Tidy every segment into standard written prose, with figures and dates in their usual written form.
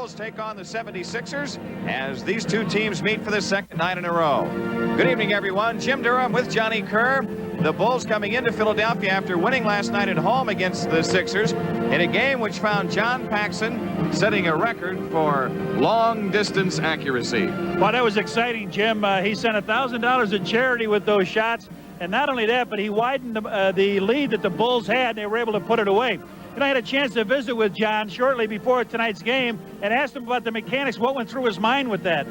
Bulls take on the 76ers as these two teams meet for the second night in a row. Good evening, everyone. Jim Durham with Johnny Kerr. The Bulls coming into Philadelphia after winning last night at home against the Sixers in a game which found John Paxson setting a record for long-distance accuracy. Well, that was exciting, Jim. He sent $1,000 in charity with those shots. And not only that, but he widened the lead that the Bulls had, and they were able to put it away. And I had a chance to visit with John shortly before tonight's game and asked him about the mechanics, what went through his mind with that.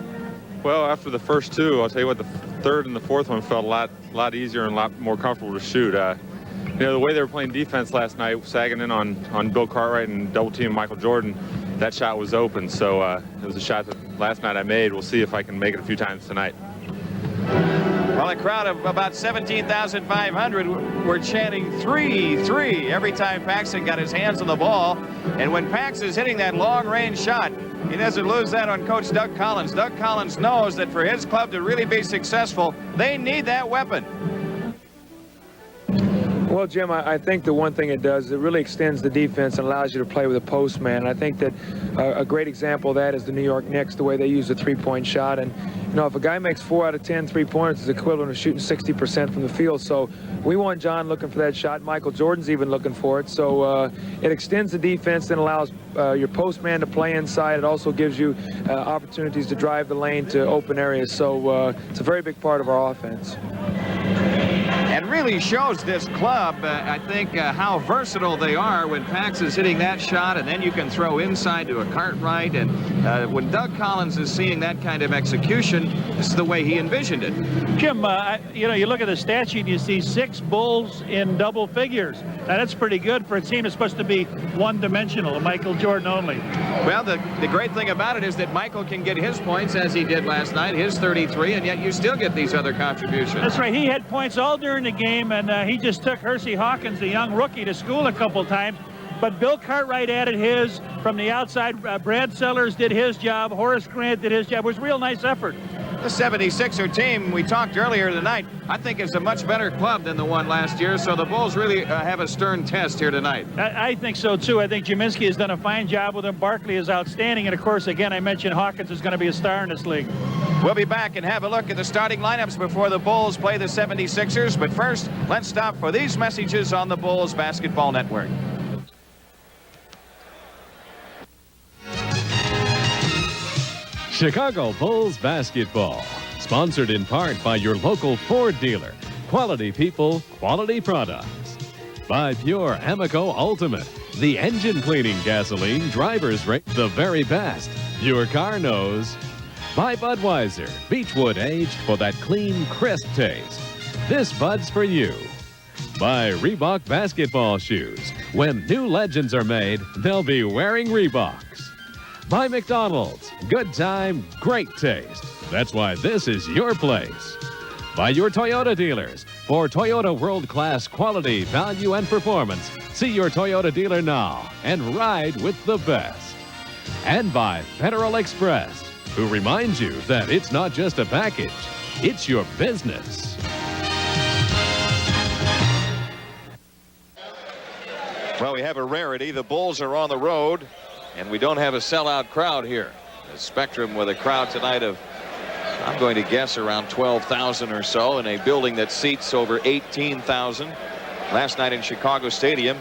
Well, after the first two, I'll tell you what, the third and the fourth one felt a lot easier and a lot more comfortable to shoot. You know, the way they were playing defense last night, sagging in on Bill Cartwright and double teaming Michael Jordan, that shot was open. So it was a shot that last night I made. We'll see if I can make it a few times tonight. Well, a crowd of about 17,500 were chanting 3-3 every time Paxson got his hands on the ball. And when Pax is hitting that long-range shot, he doesn't lose that on Coach Doug Collins. Doug Collins knows that for his club to really be successful, they need that weapon. Well, Jim, I think the one thing it does is it really extends the defense and allows you to play with a post man. I think that a great example of that is the New York Knicks, the way they use the three-point shot. And, you know, if a guy makes 4 out of 10 three-pointers, it's equivalent to shooting 60% from the field. So we want John looking for that shot. Michael Jordan's even looking for it. So it extends the defense and allows your post man to play inside. It also gives you opportunities to drive the lane to open areas. So it's a very big part of our offense. And really shows this club, I think, how versatile they are when Pax is hitting that shot, and then you can throw inside to a Cartwright. And when Doug Collins is seeing that kind of execution, this is the way he envisioned it. Jim, you know, you look at the stat sheet, you see 6 Bulls in double figures. Now, that's pretty good for a team that's supposed to be one-dimensional, Michael Jordan only. Well, the great thing about it is that Michael can get his points, as he did last night, his 33, and yet you still get these other contributions. That's right. He had points all during the game, and he just took Hersey Hawkins, the young rookie, to school a couple times. But Bill Cartwright added his from the outside. Brad Sellers did his job. Horace Grant did his job. It was a real nice effort. The 76er team we talked earlier tonight, I think is a much better club than the one last year, so the Bulls really have a stern test here tonight. I think so, too. I think Jaminski has done a fine job with him. Barkley is outstanding, and, of course, again, I mentioned Hawkins is going to be a star in this league. We'll be back and have a look at the starting lineups before the Bulls play the 76ers, but first, let's stop for these messages on the Bulls Basketball Network. Chicago Bulls basketball, sponsored in part by your local Ford dealer. Quality people, quality products. By Pure Amico Ultimate, the engine cleaning gasoline drivers rate the very best. Your car knows. By Budweiser, Beechwood aged for that clean, crisp taste. This Bud's for you. By Reebok basketball shoes. When new legends are made, they'll be wearing Reeboks. By McDonald's, good time, great taste. That's why this is your place. By your Toyota dealers. For Toyota world-class quality, value, and performance, see your Toyota dealer now and ride with the best. And by Federal Express, who reminds you that it's not just a package, it's your business. Well, we have a rarity. The Bulls are on the road, and we don't have a sellout crowd here. The Spectrum with a crowd tonight of, I'm going to guess, around 12,000 or so in a building that seats over 18,000. Last night in Chicago Stadium,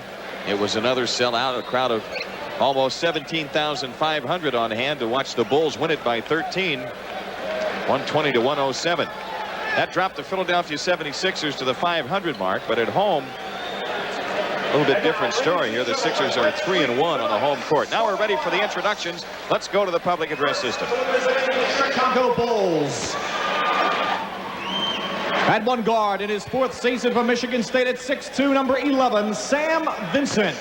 it was another sellout, a crowd of almost 17,500 on hand to watch the Bulls win it by 13, 120 to 107. That dropped the Philadelphia 76ers to the 500 mark, but at home, a little bit different story here. The Sixers are 3-1 on the home court. Now we're ready for the introductions. Let's go to the public address system. Chicago Bulls. At one guard in his 4th season for Michigan State at 6'2", number 11, Sam Vincent.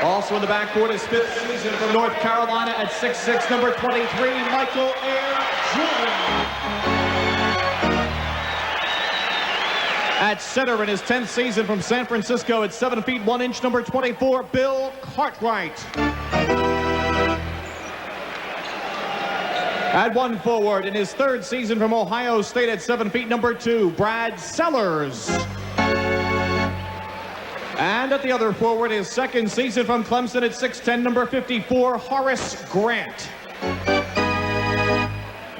Also in the backcourt, his 5th season from North Carolina at 6'6", number 23, Michael Air Jordan. At center in his 10th season from San Francisco at 7 feet 1 inch, number 24, Bill Cartwright. At one forward in his 3rd season from Ohio State at 7 feet, number 2, Brad Sellers. And at the other forward, his second season from Clemson at 6'10", number 54, Horace Grant.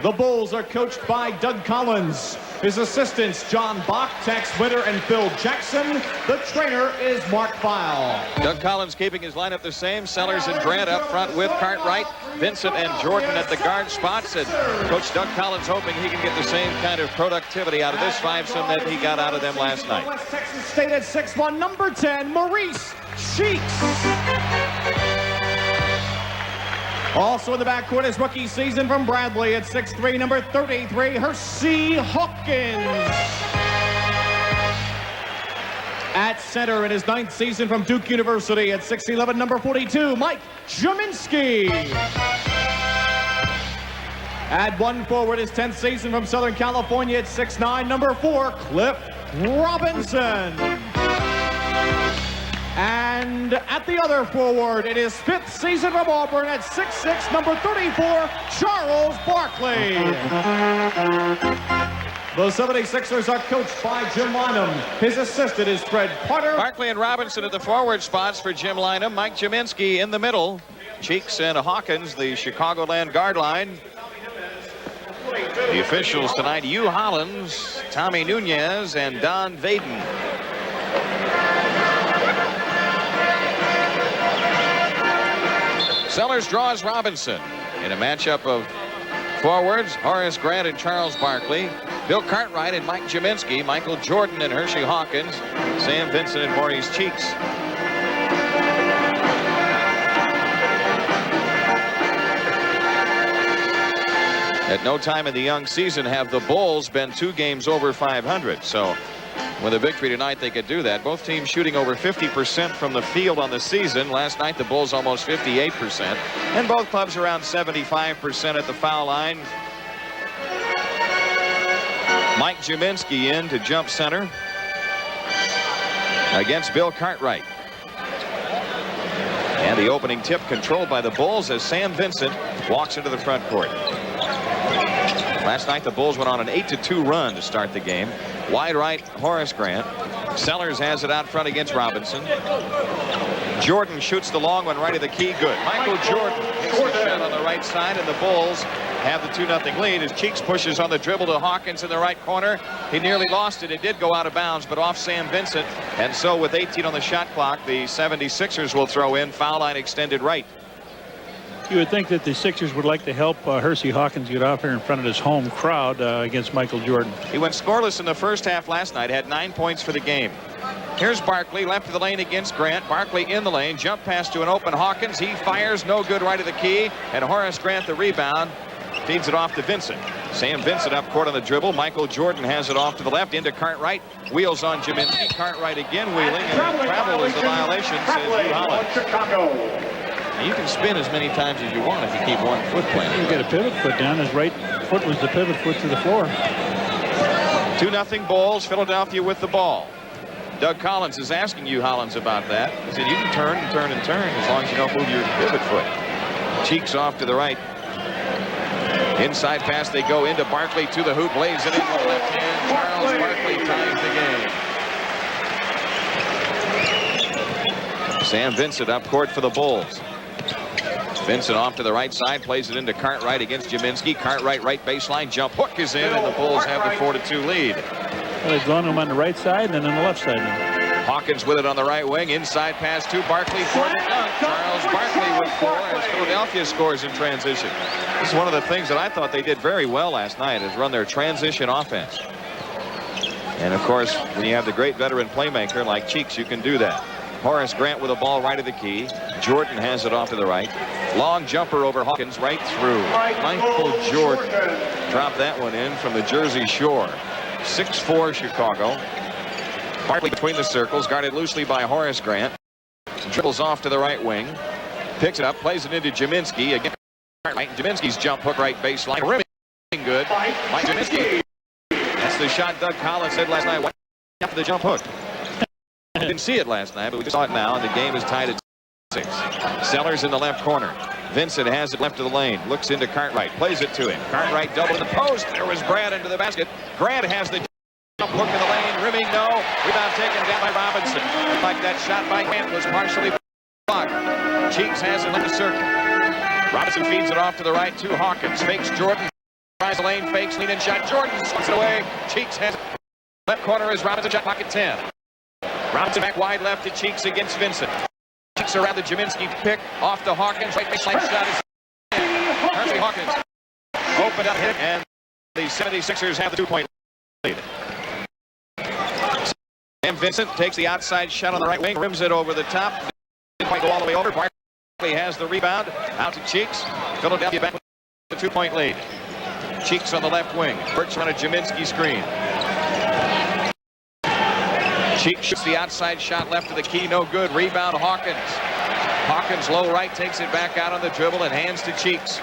The Bulls are coached by Doug Collins. His assistants, John Bach, Tex Winter, and Phil Jackson. The trainer is Mark Feil. Doug Collins keeping his lineup the same. Sellers and Grant up front with Cartwright, Vincent, and Jordan at the guard spots. And Coach Doug Collins hoping he can get the same kind of productivity out of this fivesome that he got out of them last night. West Texas State at 6'1", number 10, Maurice Cheeks. Also in the backcourt his rookie season from Bradley at 6'3", number 33, Hersey Hawkins. At center in his ninth season from Duke University at 6'11", number 42, Mike Jaminski. At one forward his 10th season from Southern California at 6'9", number 4, Cliff Robinson. And at the other forward, in his 5th season from Auburn at 6'6", number 34, Charles Barkley. The 76ers are coached by Jim Lynam. His assistant is Fred Potter. Barkley and Robinson at the forward spots for Jim Lynam. Mike Jaminski in the middle. Cheeks and Hawkins, the Chicagoland guard line. The officials tonight, Hugh Hollins, Tommy Nunez, and Don Vaden. Sellers draws Robinson in a matchup of forwards, Horace Grant and Charles Barkley, Bill Cartwright and Mike Jaminski, Michael Jordan and Hersey Hawkins, Sam Vincent and Maurice Cheeks. At no time in the young season have the Bulls been 2 games over 500. So with a victory tonight, they could do that. Both teams shooting over 50% from the field on the season. Last night, the Bulls almost 58%. And both clubs around 75% at the foul line. Mike Jaminski in to jump center against Bill Cartwright. And the opening tip controlled by the Bulls as Sam Vincent walks into the front court. Last night, the Bulls went on an 8-2 run to start the game. Wide right, Horace Grant. Sellers has it out front against Robinson. Jordan shoots the long one right of the key. Good. Michael Jordan hits the shot on the right side, and the Bulls have the 2-0 lead as Cheeks pushes on the dribble to Hawkins in the right corner. He nearly lost it. It did go out of bounds, but off Sam Vincent. And so with 18 on the shot clock, the 76ers will throw in. Foul line extended right. You would think that the Sixers would like to help Hersey Hawkins get off here in front of his home crowd against Michael Jordan. He went scoreless in the first half last night, had 9 points for the game. Here's Barkley, left of the lane against Grant. Barkley in the lane, jump pass to an open Hawkins. He fires, no good, right of the key. And Horace Grant the rebound, feeds it off to Vincent. Sam Vincent up court on the dribble. Michael Jordan has it off to the left into Cartwright. Wheels on Jaminski. Cartwright again wheeling, and travel is a violation, says Hugh Hollins. You can spin as many times as you want if you keep one foot planted. You got a pivot foot down. His right foot was the pivot foot to the floor. 2-0 Bulls. Philadelphia with the ball. Doug Collins is asking you, Hollins, about that. He said you can turn and turn and turn as long as you don't move your pivot foot. Cheeks off to the right. Inside pass they go into Barkley to the hoop. Lays it in with the left hand. Charles Barkley ties the game. Sam Vincent up court for the Bulls. Vincent off to the right side, plays it into Cartwright against Jaminski. Cartwright right baseline, jump hook is in, and the Bulls have the 4-2 lead. Well, they've gone to him on the right side and then on the left side now. Hawkins with it on the right wing, inside pass to Barkley for the dunk. Charles Barkley with 4 as Philadelphia scores in transition. This is one of the things that I thought they did very well last night, is run their transition offense. And of course, when you have the great veteran playmaker like Cheeks, you can do that. Horace Grant with a ball right of the key. Jordan has it off to the right. Long jumper over Hawkins right through. Michael Jordan dropped that one in from the Jersey Shore. 6'4" Chicago. Barkley between the circles, guarded loosely by Horace Grant. Dribbles off to the right wing. Picks it up, plays it into Jaminski. Again, Jaminski's jump hook right baseline. Rimming good. Mike Jaminski. That's the shot Doug Collins said last night. After the jump hook. We didn't see it last night, but we saw it now, and the game is tied at 6. Sellers in the left corner. Vincent has it left of the lane. Looks into Cartwright. Plays it to him. Cartwright double in the post. There was Brad into the basket. Grant has the jump hook in the lane. Rimming, no. Rebound taken down by Robinson. Like that shot by Grant was partially blocked. Cheeks has it in the circle. Robinson feeds it off to the right to Hawkins. Fakes Jordan. Tries the lane, fakes, lean in shot. Jordan slips it away. Cheeks has it. Left corner is Robinson, shot pocket 10. Robinson back wide left to Cheeks against Vincent. Cheeks around the Jaminski pick. Off to Hawkins. Right baseline shot is Hershey Hawkins. Open up hit, and the 76ers have the 2-point lead. Sam Vincent takes the outside shot on the right wing, rims it over the top. Didn't quite go all the way over. Barkley has the rebound. Out to Cheeks. Philadelphia back with the 2-point lead. Cheeks on the left wing. Perch on a Jaminski screen. Cheeks shoots the outside shot left of the key. No good. Rebound Hawkins. Hawkins low right takes it back out on the dribble and hands to Cheeks.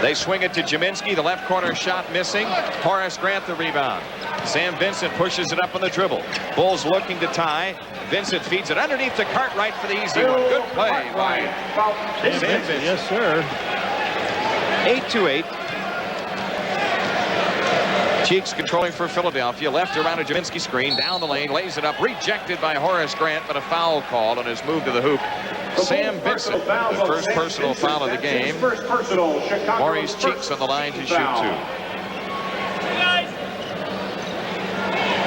They swing it to Jaminski. The left corner shot missing. Horace Grant the rebound. Sam Vincent pushes it up on the dribble. Bulls looking to tie. Vincent feeds it underneath to Cartwright for the easy one. Good play by Sam Vincent. Yes, sir. 8-8. Cheeks controlling for Philadelphia. Left around a Jaminski screen. Down the lane. Lays it up. Rejected by Horace Grant, but a foul called on his move to the hoop. Sam Vincent, the first personal foul of the game. Maurice Cheeks on the line to shoot 2.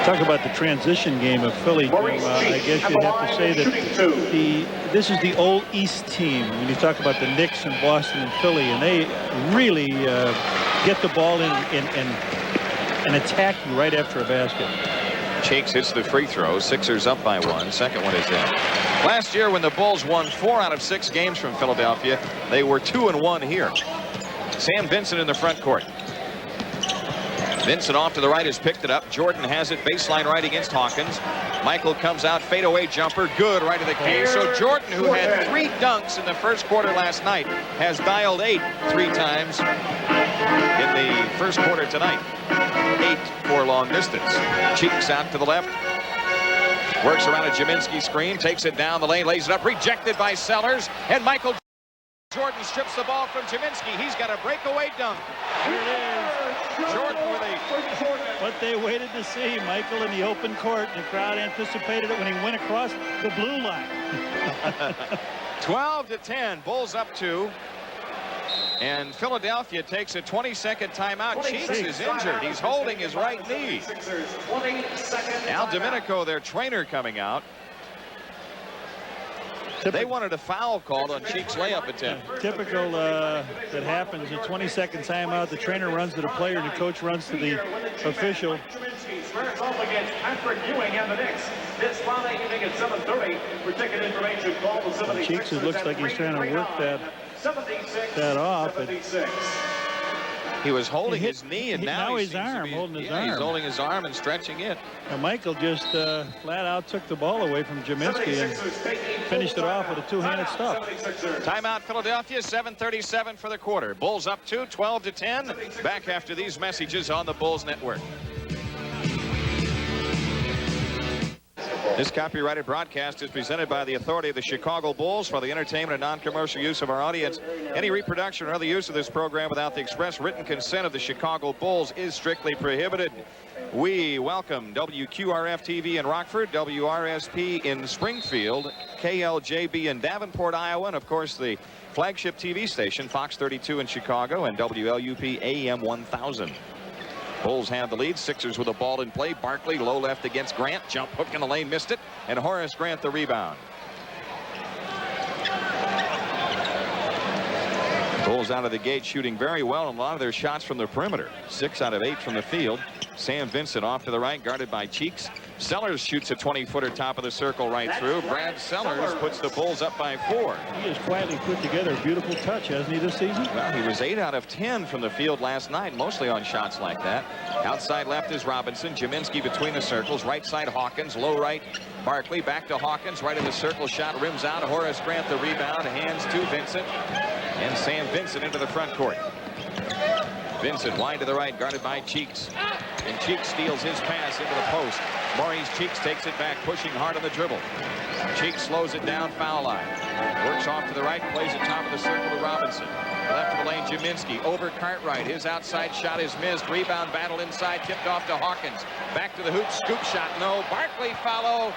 Talk about the transition game of Philly. I guess you'd have to say that this is the old East team. When you talk about the Knicks and Boston and Philly, and they really get the ball in and attack you right after a basket. Cheeks hits the free throw. Sixers up by 1. Second one is in. Last year when the Bulls won 4 out of 6 games from Philadelphia, they were 2-1 here. Sam Vincent in the front court. Vincent off to the right has picked it up. Jordan has it baseline right against Hawkins. Michael comes out, fadeaway jumper, good right of the key. So Jordan, who had 3 dunks in the first quarter last night, has dialed 8 3 times in the first quarter tonight. 8 for long distance. Cheeks out to the left. Works around a Jaminski screen, takes it down the lane, lays it up, rejected by Sellers, and Michael Jordan strips the ball from Jaminski. He's got a breakaway dunk. Here it is. Jordan with a... What they waited to see, Michael in the open court. The crowd anticipated it when he went across the blue line. 12-10, Bulls up 2. And Philadelphia takes a 20-second timeout. Cheeks is injured. He's holding his right knee. Al Domenico, their trainer, coming out. They wanted a foul called on Cheeks' layup attempt. Typical that happens. A 20-second timeout. The trainer runs to the player, and the coach runs to the official. Squares off against Patrick Ewing and the Knicks this Friday evening at 7:30. For ticket information, call the 76ers. Cheeks looks like he's trying to work that off. He was holding his knee, and now his arm, holding his arm. He's holding his arm and stretching it. And Michael just flat out took the ball away from Jaminski and finished it off with a 2-handed stuff. Timeout Philadelphia, 7:37 for the quarter. Bulls up 2, 12-10. Back after these messages on the Bulls Network. This copyrighted broadcast is presented by the authority of the Chicago Bulls for the entertainment and non-commercial use of our audience. Any reproduction or other use of this program without the express written consent of the Chicago Bulls is strictly prohibited. We welcome WQRF-TV in Rockford, WRSP in Springfield, KLJB in Davenport, Iowa, and of course the flagship TV station, Fox 32 in Chicago, and WLUP AM 1000. Bulls have the lead. Sixers with the ball in play. Barkley low left against Grant. Jump hook in the lane, missed it. And Horace Grant the rebound. Bulls out of the gate shooting very well, and a lot of their shots from the perimeter. 6 out of 8 from the field. Sam Vincent off to the right, guarded by Cheeks. Sellers shoots a 20-footer top of the circle right through. Brad Sellers puts the Bulls up by 4. He has quietly put together a beautiful touch, hasn't he, this season? Well, he was 8 out of 10 from the field last night, mostly on shots like that. Outside left is Robinson. Jaminski between the circles. Right side Hawkins. Low right Barkley. Back to Hawkins. Right of the circle. Shot rims out. Horace Grant the rebound. Hands to Vincent. And Sam Vincent into the front court. Vincent wide to the right, guarded by Cheeks. And Cheeks steals his pass into the post. Maurice Cheeks takes it back, pushing hard on the dribble. Cheeks slows it down, foul line. Works off to the right, plays it top of the circle to Robinson. Left of the lane, Jaminski over Cartwright. His outside shot is missed. Rebound battle inside, tipped off to Hawkins. Back to the hoop, scoop shot, no. Barkley follow,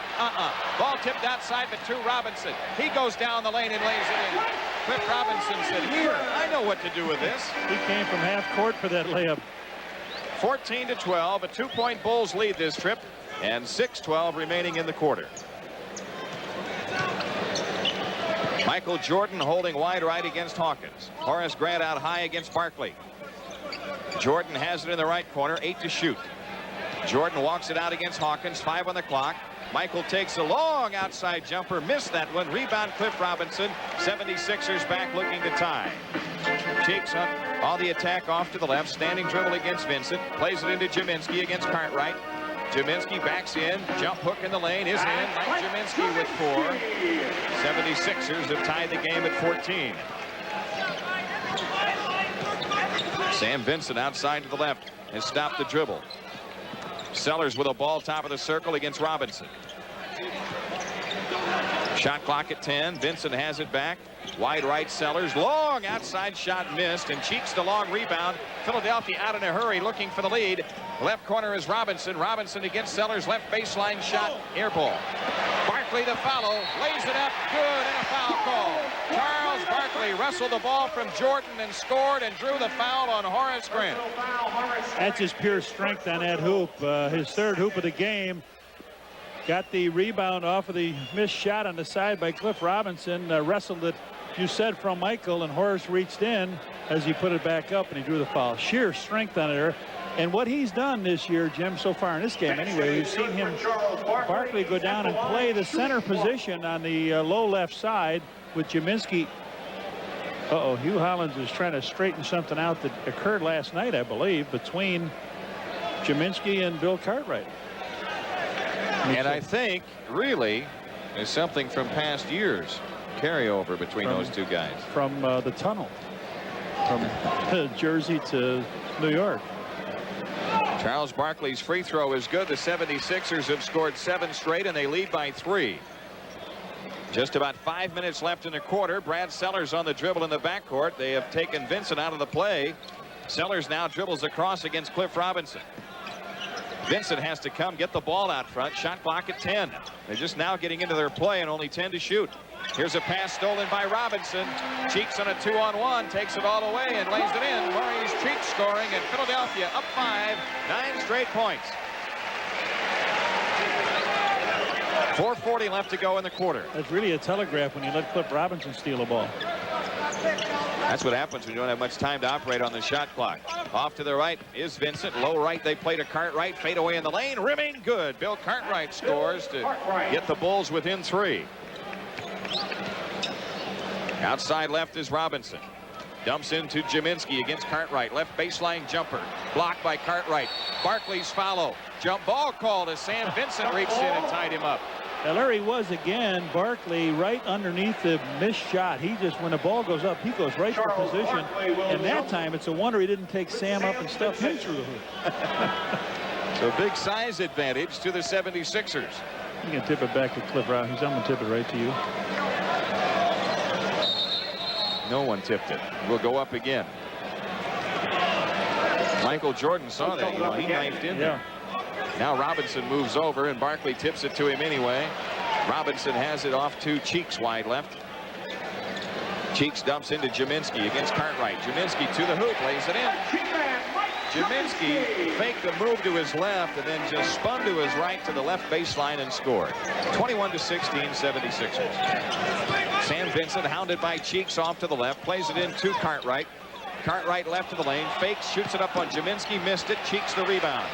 Ball tipped outside, but to Robinson. He goes down the lane and lays it in. Cliff Robinson said, here, I know what to do with this. He came from half court for that layup. 14-12, a 2-point Bulls lead this trip, and 6:12 remaining in the quarter. Michael Jordan holding wide right against Hawkins. Horace Grant out high against Barkley. Jordan has it in the right corner, 8 to shoot. Jordan walks it out against Hawkins, 5 on the clock. Michael takes a long outside jumper, missed that one. Rebound Cliff Robinson. 76ers back looking to tie. Cheeks on the attack off to the left, standing dribble against Vincent. Plays it into Jaminski against Cartwright. Jaminski backs in, jump hook in the lane is in. Mike Jaminski with 4. 76ers have tied the game at 14. Sam Vincent outside to the left has stopped the dribble. Sellers with a ball top of the circle against Robinson. Shot clock at 10. Vincent has it back. Wide right, Sellers. Long outside shot missed, and Cheeks the long rebound. Philadelphia out in a hurry looking for the lead. Left corner is Robinson. Robinson against Sellers. Left baseline shot. Air ball. Barkley to follow. Lays it up. Good, and a foul call. Charles Barkley wrestled the ball from Jordan and scored and drew the foul on Horace Grant. That's his pure strength on that hoop. His third hoop of the game. Got the rebound off of the missed shot on the side by Cliff Robinson. Wrestled it, you said, from Michael, and Horace reached in as he put it back up, and he drew the foul. Sheer strength on it there. And what he's done this year, Jim, so far in this game anyway, we've seen him, Barkley, go down and play the center position on the low left side with Jaminski. Hugh Hollins is trying to straighten something out that occurred last night, I believe, between Jaminski and Bill Cartwright. And I think, really, is something from past years carryover between those two guys. From the tunnel. From Jersey to New York. Charles Barkley's free throw is good. The 76ers have scored 7 straight, and they lead by 3. Just about 5 minutes left in the quarter. Brad Sellers on the dribble in the backcourt. They have taken Vincent out of the play. Sellers now dribbles across against Cliff Robinson. Vincent has to come get the ball out front. Shot clock at 10. They're just now getting into their play and only 10 to shoot. Here's a pass stolen by Robinson. Cheeks on a 2-on-1, takes it all away and lays it in. Maurice Cheeks scoring, and Philadelphia up 5, 9 straight points. 4:40 left to go in the quarter. That's really a telegraph when you let Cliff Robinson steal a ball. That's what happens when you don't have much time to operate on the shot clock. Off to the right is Vincent. Low right, they play to Cartwright. Fade away in the lane. Rimming good. Bill Cartwright scores to get the Bulls within 3. Outside left is Robinson. Dumps into Jaminski against Cartwright. Left baseline jumper. Blocked by Cartwright. Barkley's follow. Jump ball called as Sam Vincent reached in and tied him up. Now there he was again, Barkley, right underneath the missed shot. He just, when the ball goes up, he goes right for position. And that time, it's a wonder he didn't take Sam up and stuff him through the hoop. So big size advantage to the 76ers. You can tip it back to Cliff Robinson. I'm going to tip it right to you. No one tipped it. We'll go up again. Michael Jordan saw that. He knifed in there. Now Robinson moves over, and Barkley tips it to him anyway. Robinson has it off to Cheeks wide left. Cheeks dumps into Jaminski against Cartwright. Jaminski to the hoop, lays it in. Jaminski faked the move to his left and then just spun to his right to the left baseline and scored. 21-16, 76ers. Sam Vincent hounded by Cheeks off to the left, plays it in to Cartwright. Cartwright left to the lane, fakes, shoots it up on Jaminski, missed it. Cheeks the rebound.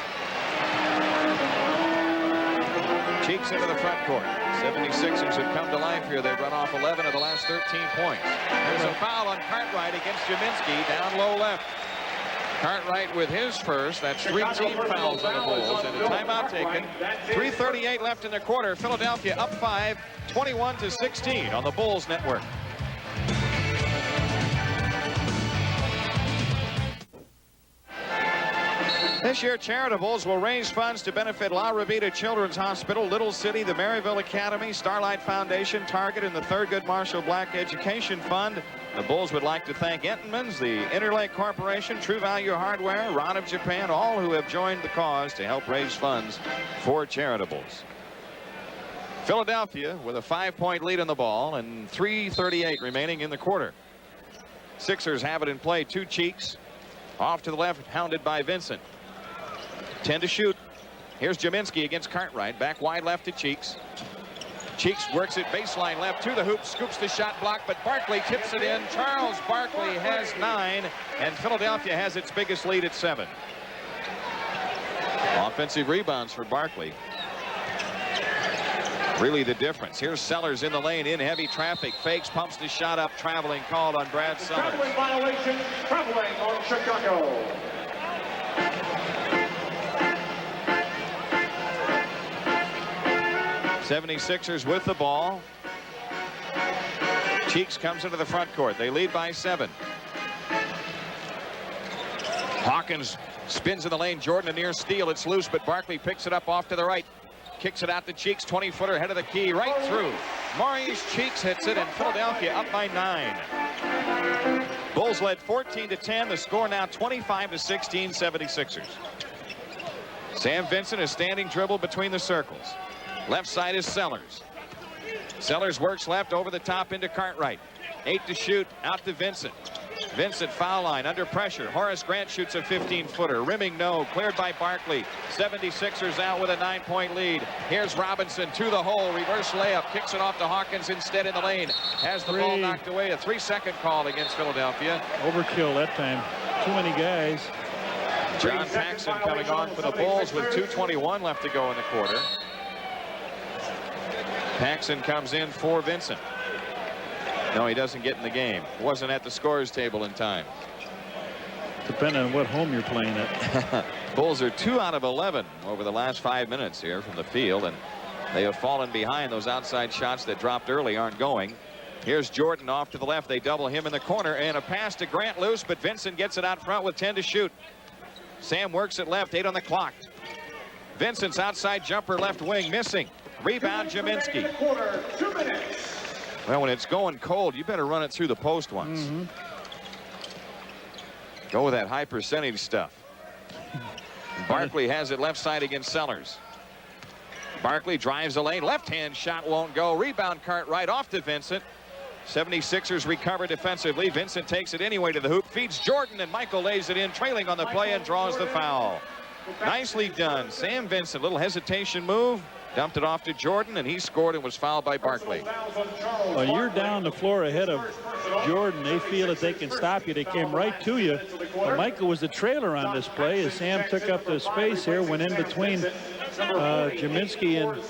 Cheeks into the front court. 76ers have come to life here. They've run off 11 of the last 13 points. There's a foul on Cartwright against Jaminski down low left. Cartwright with his first. That's 3 team fouls on the Bulls and a timeout taken. 3:38 left in the quarter. Philadelphia up 5, 21-16 on the Bulls network. This year, Charitables will raise funds to benefit La Rabida Children's Hospital, Little City, the Maryville Academy, Starlight Foundation, Target, and the Thurgood Marshall Black Education Fund. The Bulls would like to thank Entenmann's, the Interlake Corporation, True Value Hardware, Ron of Japan, all who have joined the cause to help raise funds for Charitables. Philadelphia with a 5-point lead on the ball and 3:38 remaining in the quarter. Sixers have it in play. 2 Cheeks off to the left, hounded by Vincent. 10 to shoot. Here's Jaminski against Cartwright. Back wide left to Cheeks. Cheeks works it baseline left to the hoop, scoops the shot block, but Barkley tips it in. Charles Barkley has 9, and Philadelphia has its biggest lead at 7. Offensive rebounds for Barkley. Really the difference. Here's Sellers in the lane, in heavy traffic, fakes, pumps the shot up, traveling called on Brad Sellers. Traveling violation, traveling on Chicago. '76ers with the ball. Cheeks comes into the front court. They lead by 7. Hawkins spins in the lane. Jordan a near steal. It's loose, but Barkley picks it up off to the right. Kicks it out to Cheeks. 20-footer head of the key, right through. Maurice Cheeks hits it, and Philadelphia up by 9. Bulls led 14-10. The score now 25-16, 76ers. Sam Vincent is standing dribble between the circles. Left side is Sellers. Sellers works left over the top into Cartwright. 8 to shoot, out to Vincent. Vincent foul line, under pressure. Horace Grant shoots a 15-footer. Rimming no, cleared by Barkley. 76ers out with a 9-point lead. Here's Robinson to the hole, reverse layup, kicks it off to Hawkins instead in the lane. Has the ball knocked away. A 3-second call against Philadelphia. Overkill that time. Too many guys. John Paxson coming on for the Bulls with 2:21 left to go in the quarter. Paxson comes in for Vincent. No, he doesn't get in the game. Wasn't at the scorers table in time. Depending on what home you're playing at. Bulls are 2 out of 11 over the last 5 minutes here from the field, and they have fallen behind. Those outside shots that dropped early aren't going. Here's Jordan off to the left. They double him in the corner, and a pass to Grant loose, but Vincent gets it out front with 10 to shoot. Sam works it left, 8 on the clock. Vincent's outside jumper left wing missing. Rebound Jaminski. Well, when it's going cold, you better run it through the post once. Go with that high percentage stuff. Barkley has it left side against Sellers. Barkley drives the lane. Left-hand shot won't go. Rebound Cartwright off to Vincent. 76ers recover defensively. Vincent takes it anyway to the hoop. Feeds Jordan, and Michael lays it in, trailing on the play, and draws the foul. Nicely done. Sam Vincent, little hesitation move. Dumped it off to Jordan, and he scored and was fouled by Barkley. Well, you're down the floor ahead of Jordan. They feel that they can stop you. They came right to you. But Michael was the trailer on this play as Sam took up the space here, went in between Jaminski and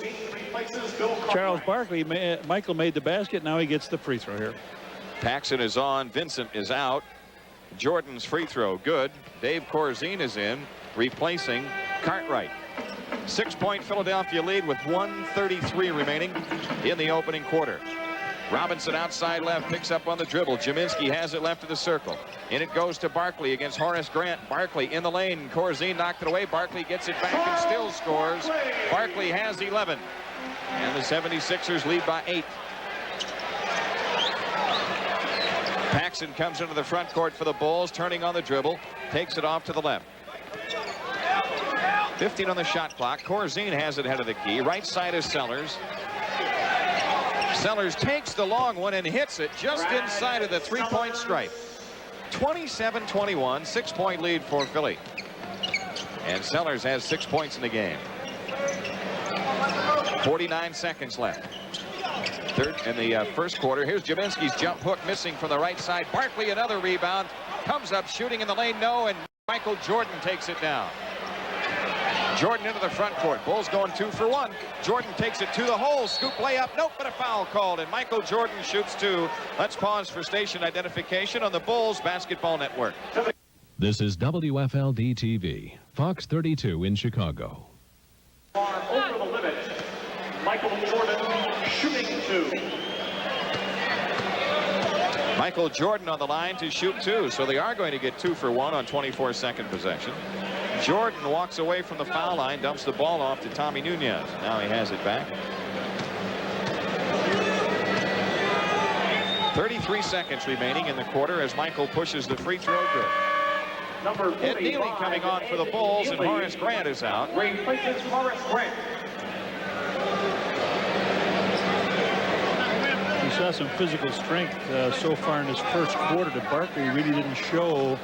Charles Barkley. Michael made the basket. Now he gets the free throw here. Paxson is on. Vincent is out. Jordan's free throw good. Dave Corzine is in, replacing Cartwright. 6-point Philadelphia lead with 1:33 remaining in the opening quarter. Robinson outside left, picks up on the dribble. Jaminski has it left of the circle. And it goes to Barkley against Horace Grant. Barkley in the lane. Corzine knocked it away. Barkley gets it back and still scores. Barkley has 11. And the 76ers lead by 8. Paxson comes into the front court for the Bulls, turning on the dribble. Takes it off to the left. 15 on the shot clock. Corzine has it head of the key. Right side is Sellers. Sellers takes the long one and hits it just inside of the 3-point stripe. 27-21, 6-point lead for Philly. And Sellers has 6 points in the game. 49 seconds left. Third in the first quarter. Here's Jaminski's jump hook missing from the right side. Barkley another rebound. Comes up shooting in the lane. No, and Michael Jordan takes it down. Jordan into the front court. Bulls going 2 for 1. Jordan takes it to the hole. Scoop layup. Nope, but a foul called. And Michael Jordan shoots 2. Let's pause for station identification on the Bulls Basketball Network. This is WFLD-TV, Fox 32 in Chicago. Over the limit. Michael Jordan shooting 2. Michael Jordan on the line to shoot 2. So they are going to get 2 for 1 on 24-second possession. Jordan walks away from the foul line, dumps the ball off to Tommy Nunez. Now he has it back. 33 seconds remaining in the quarter as Michael pushes the free throw good. Ed Neely coming on for the Bulls, and Horace Grant is out. Replaces Horace Grant. We saw some physical strength so far in this first quarter that Barkley really didn't show.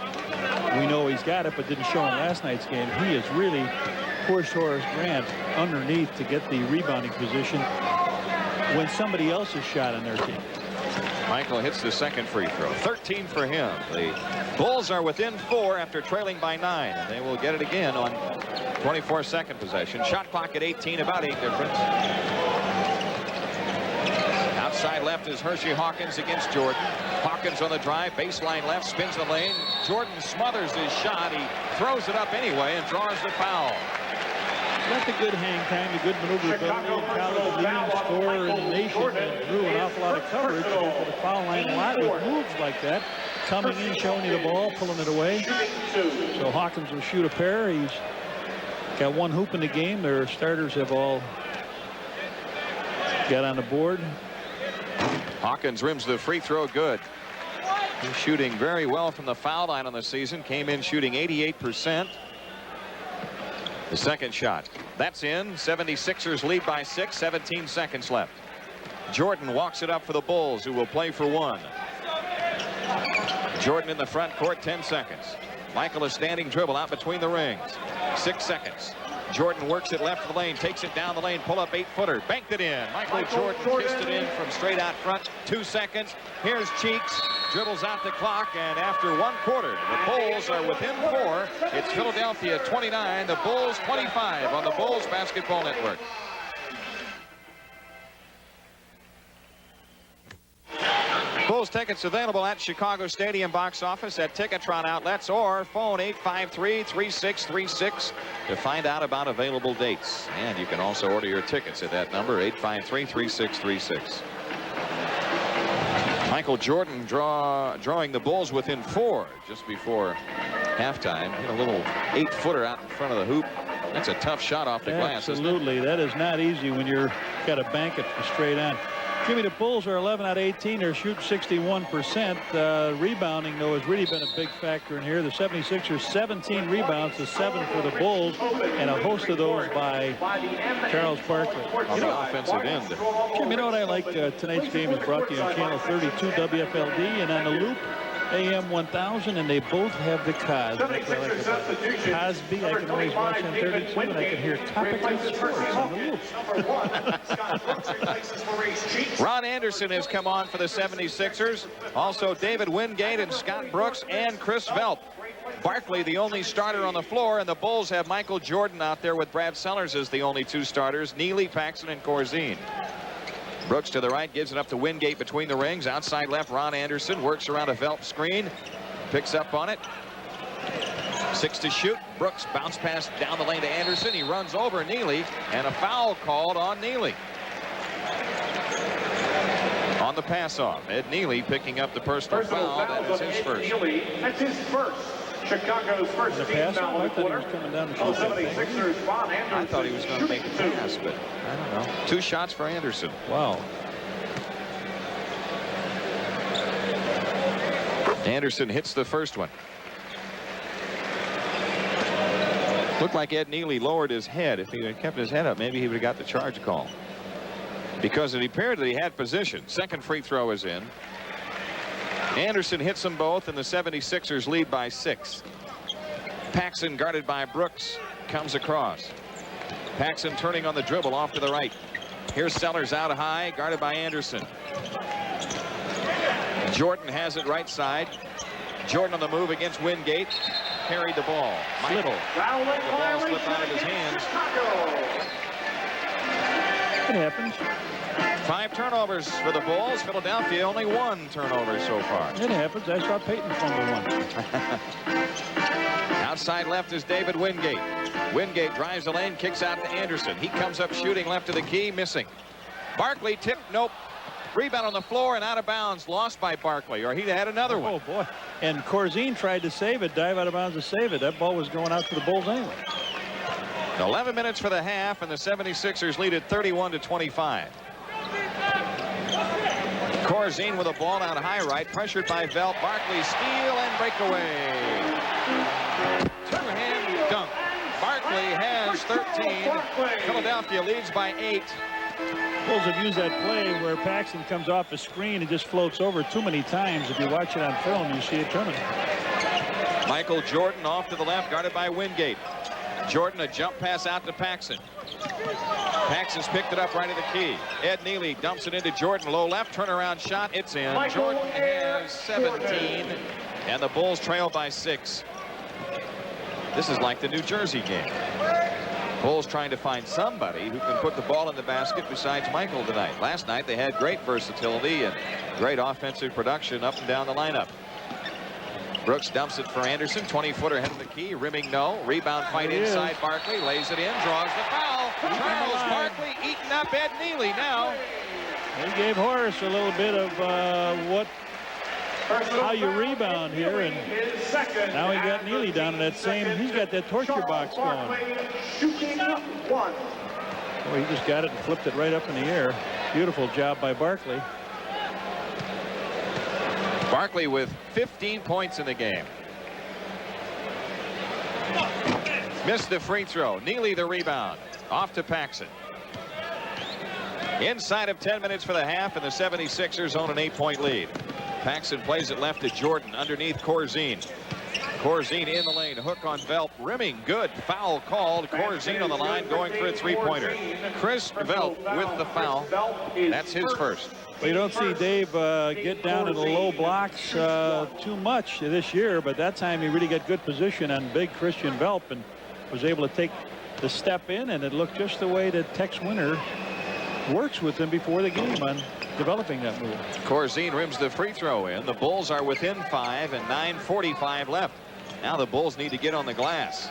We know he's got it, but didn't show in last night's game. He has really pushed Horace Grant underneath to get the rebounding position when somebody else is shot on their team. Michael hits the second free throw. 13 for him. The Bulls are within 4 after trailing by 9, and they will get it again on 24-second possession. Shot clock at 18, about 8 difference. Outside left is Hershey Hawkins against Jordan. Hawkins on the drive, baseline left, spins the lane. Jordan smothers his shot. He throws it up anyway and draws the foul. That's a good hang time, a good maneuverability. College leading scorer in the nation, and drew an awful lot of coverage for the foul line a lot with moves like that. Coming in, showing you the ball, pulling it away. So Hawkins will shoot a pair. He's got 1 hoop in the game. Their starters have all got on the board. Hawkins rims the free throw good. He's shooting very well from the foul line on the season. Came in shooting 88%. The second shot. That's in. 76ers lead by 6. 17 seconds left. Jordan walks it up for the Bulls, who will play for 1. Jordan in the front court, 10 seconds. Michael a standing dribble out between the rings. 6 seconds. Jordan works it left of the lane, takes it down the lane, pull up 8-footer, banked it in. Michael Jordan kissed it in from straight out front. 2 seconds. Here's Cheeks, dribbles out the clock, and after 1 quarter, the Bulls are within 4. It's Philadelphia 29, the Bulls 25 on the Bulls Basketball Network. Bulls tickets available at Chicago Stadium box office, at Ticketron outlets, or phone 853-3636 to find out about available dates. And you can also order your tickets at that number, 853-3636. Michael Jordan drawing the Bulls within 4 just before halftime. Hit a little 8-footer out in front of the hoop. That's a tough shot off the glass. Absolutely. That is not easy when you're got to bank it straight on. Jimmy, the Bulls are 11 out of 18. They're shooting 61%. Rebounding, though, has really been a big factor in here. The 76ers, 17 rebounds to 7 for the Bulls, and a host of those by Charles Barkley. On the offensive end. Jim, you know what I like? Tonight's game is brought to you on Channel 32 WFLD and on the Loop AM 1000, and they both have the Cos. Cosby, I can always watch on 32, and I can hear Topical Sports on the Loop. Ron Anderson has come on for the 76ers. Also David Wingate and Scott Brooks and Chris Velp. Barkley, the only starter on the floor, and the Bulls have Michael Jordan out there with Brad Sellers as the only 2 starters. Neely, Paxson, and Corzine. Brooks to the right, gives it up to Wingate between the rings. Outside left, Ron Anderson works around a Velp screen, picks up on it. 6 to shoot. Brooks bounce pass down the lane to Anderson. He runs over Neely, and a foul called on Neely. On the pass off, Ed Neely picking up the personal foul. That is his first. That's his first. Chicago's first team foul in the quarter. On the 76ers, Ron Anderson. I thought he was going to make the pass, but I don't know. 2 shots for Anderson. Wow. Anderson hits the first one. Looked like Ed Neely lowered his head. If he had kept his head up, maybe he would have got the charge call. Because it appeared that he had position. Second free throw is in. Anderson hits them both, and the 76ers lead by 6. Paxson, guarded by Brooks, comes across. Paxson turning on the dribble off to the right. Here's Sellers out high, guarded by Anderson. Jordan has it right side. Jordan on the move against Wingate. Carried the ball. Michael. The ball slipped out of his hands. It happens. 5 turnovers for the Bulls. Philadelphia only 1 turnover so far. It happens. I saw Peyton fumble one. Outside left is David Wingate. Wingate drives the lane, kicks out to Anderson. He comes up shooting left of the key, missing. Barkley tipped, nope. Rebound on the floor and out of bounds. Lost by Barkley, or he'd had another one. Oh, boy. And Corzine tried to save it, dive out of bounds to save it. That ball was going out to the Bulls anyway. 11 minutes for the half, and the 76ers lead at 31-25. Corzine with a ball out high right, pressured by Velt. Barkley steal and breakaway. Two-hand dunk. Barkley has 13. Philadelphia leads by 8. Bulls have used that play where Paxson comes off the screen and just floats over too many times. If you watch it on film, you see it coming. Michael Jordan off to the left, guarded by Wingate. Jordan, a jump pass out to Paxson. Paxson's picked it up right at the key. Ed Neely dumps it into Jordan. Low left, turnaround shot. It's in. Jordan has 17, and the Bulls trail by 6. This is like the New Jersey game. Bulls trying to find somebody who can put the ball in the basket besides Michael tonight. Last night they had great versatility and great offensive production up and down the lineup. Brooks dumps it for Anderson. 20-footer head of the key. Rimming no. Rebound fight inside. Barkley lays it in. Draws the foul. Charles Barkley eating up Ed Neely now. They gave Horace a little bit of how you rebound here, and now he got Neely down in that same. He's got that torture box going. Well, he just got it and flipped it right up in the air. Beautiful job by Barkley. Barkley with 15 points in the game. Missed the free throw. Neely the rebound. Off to Paxson. Inside of 10 minutes for the half, and the 76ers own an 8-point lead. Paxson plays it left to Jordan underneath Corzine. Corzine in the lane. Hook on Velt. Rimming good. Foul called. Corzine on the line going for a three-pointer. Chris Velt with the foul. That's his first. Well, you don't see Dave get down in the low blocks too much this year, but that time he really got good position on big Christian Velp and was able to take the step in, and it looked just the way that Tex Winter works with him before the game on developing that move. Corzine rims the free throw in. The Bulls are within 5 and 9:45 left. Now the Bulls need to get on the glass.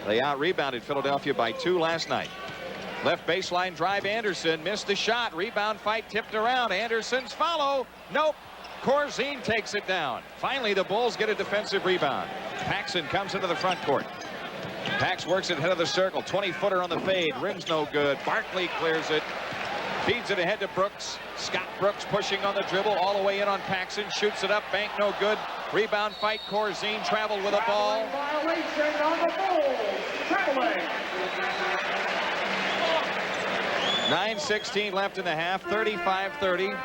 They out-rebounded Philadelphia by 2 last night. Left baseline drive. Anderson missed the shot. Rebound fight tipped around. Anderson's follow. Nope. Corzine takes it down. Finally, the Bulls get a defensive rebound. Paxson comes into the front court. Pax works it head of the circle. 20-footer on the fade. Rim's no good. Barkley clears it. Feeds it ahead to Brooks. Scott Brooks pushing on the dribble all the way in on Paxson. Shoots it up. Bank no good. Rebound fight. Corzine traveled with a ball. Violation on the Bulls. Traveling. 9:16 left in the half. 35-30.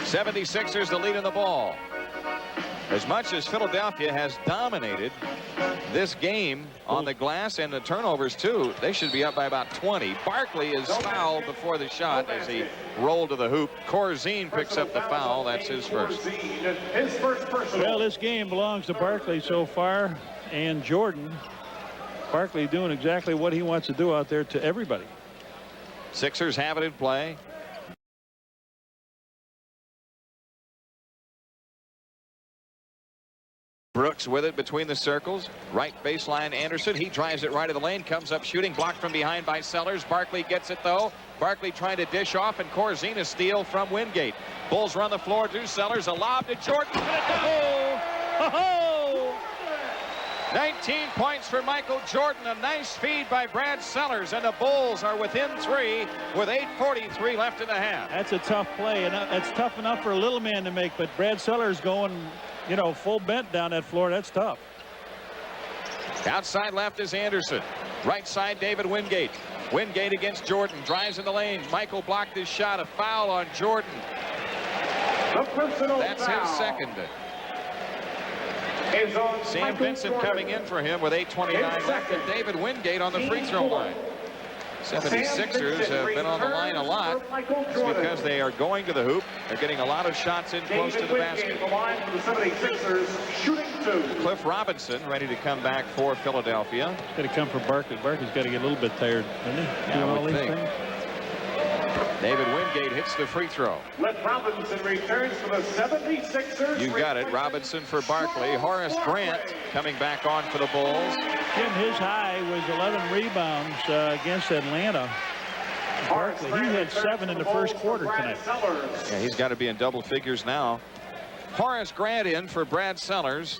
76ers the lead in the ball. As much as Philadelphia has dominated this game on the glass and the turnovers too, they should be up by about 20. Barkley is fouled before the shot as he rolled to the hoop. Corzine picks up the foul. That's his first. Well, this game belongs to Barkley so far, and Jordan. Barkley doing exactly what he wants to do out there to everybody. Sixers have it in play. Brooks with it between the circles. Right baseline Anderson. He drives it right of the lane. Comes up shooting. Blocked from behind by Sellers. Barkley gets it though. Barkley trying to dish off, and Corzine a steal from Wingate. Bulls run the floor to Sellers. A lob to Jordan. Oh! 19 points for Michael Jordan. A nice feed by Brad Sellers, and the Bulls are within 3 with 8:43 left in the half. That's a tough play, and that's tough enough for a little man to make, but Brad Sellers going, you know, full bent down that floor. That's tough. Outside left is Anderson. Right side David Wingate. Wingate against Jordan. Drives in the lane. Michael blocked his shot. A foul on Jordan. That's his second. Sam Vincent coming in for him with 8:29 left, and David Wingate on the free throw line. 76ers have been on the line a lot. It's because they are going to the hoop. They're getting a lot of shots in close to the basket. Cliff Robinson ready to come back for Philadelphia. It's got to come from Barkley. Barkley's got to get a little bit tired, doesn't he? Yeah, I would think. David Wingate hits the free throw. Robinson returns for the 76ers. You got it. Robinson for Barkley. Horace Grant coming back on for the Bulls. Jim, his high was 11 rebounds against Atlanta. Barkley, he had 7 in the first quarter tonight. Yeah, he's got to be in double figures now. Horace Grant in for Brad Sellers.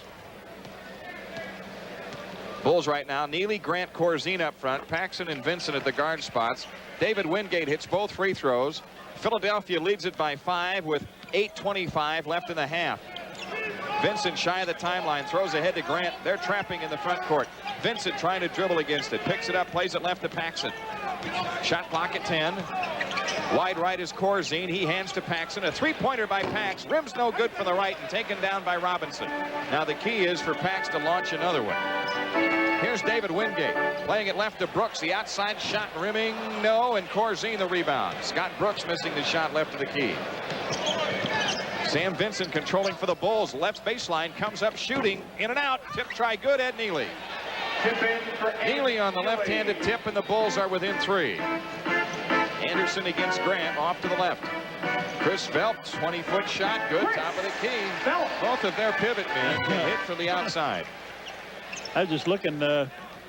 Bulls right now, Neely, Grant, Corzine up front, Paxson and Vincent at the guard spots. David Wingate hits both free throws. Philadelphia leads it by 5 with 8:25 left in the half. Vincent shy of the timeline, throws ahead to Grant. They're trapping in the front court. Vincent trying to dribble against it, picks it up, plays it left to Paxson. Shot clock at 10. Wide right is Corzine. He hands to Paxson. A three-pointer by Pax. Rim's no good for the right and taken down by Robinson. Now the key is for Pax to launch another one. Here's David Wingate playing it left to Brooks. The outside shot rimming, no, and Corzine the rebound. Scott Brooks missing the shot left of the key. Sam Vincent controlling for the Bulls. Left baseline, comes up shooting, in and out. Tip try good, Ed Neely. Neely on the left-handed tip, and the Bulls are within 3. Anderson against Grant, off to the left. Chris Phelps, 20-foot shot, good, top of the key. Both of their pivot men hit from the outside. I was just looking,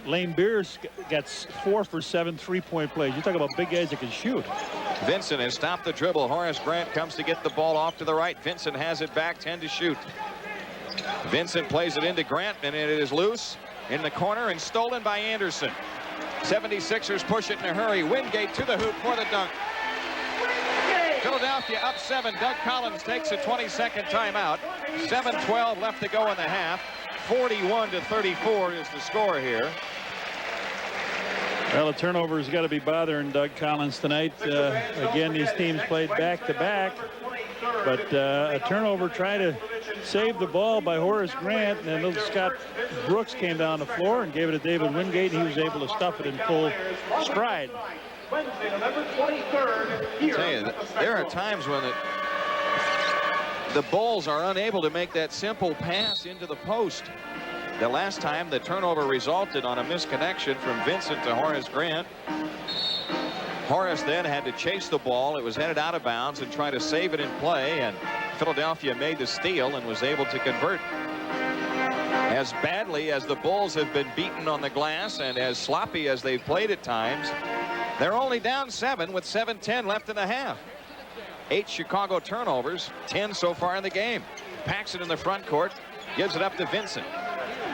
Lane Beers got 4 for 7 3-point plays. You talk about big guys that can shoot. Vincent has stopped the dribble. Horace Grant comes to get the ball off to the right. Vincent has it back, 10 to shoot. Vincent plays it into Grant, and it is loose in the corner and stolen by Anderson. 76ers push it in a hurry. Wingate to the hoop for the dunk. Philadelphia up 7. Doug Collins takes a 20-second timeout. 7:12 left to go in the half. 41-34 is the score here. Well, the turnover has got to be bothering Doug Collins tonight. Again, these teams played back-to-back. But a turnover trying to save the ball by Horace Grant. And then little Scott Brooks came down the floor and gave it to David Wingate. And he was able to stuff it in full stride. Wednesday, November 23rd. I tell you, there are times when the Bulls are unable to make that simple pass into the post. The last time the turnover resulted on a misconnection from Vincent to Horace Grant. Horace then had to chase the ball. It was headed out of bounds and try to save it in play, and Philadelphia made the steal and was able to convert. As badly as the Bulls have been beaten on the glass and as sloppy as they've played at times, they're only down 7 with 7:10 left in the half. 8 Chicago turnovers, 10 so far in the game. Paxson in the front court, gives it up to Vincent.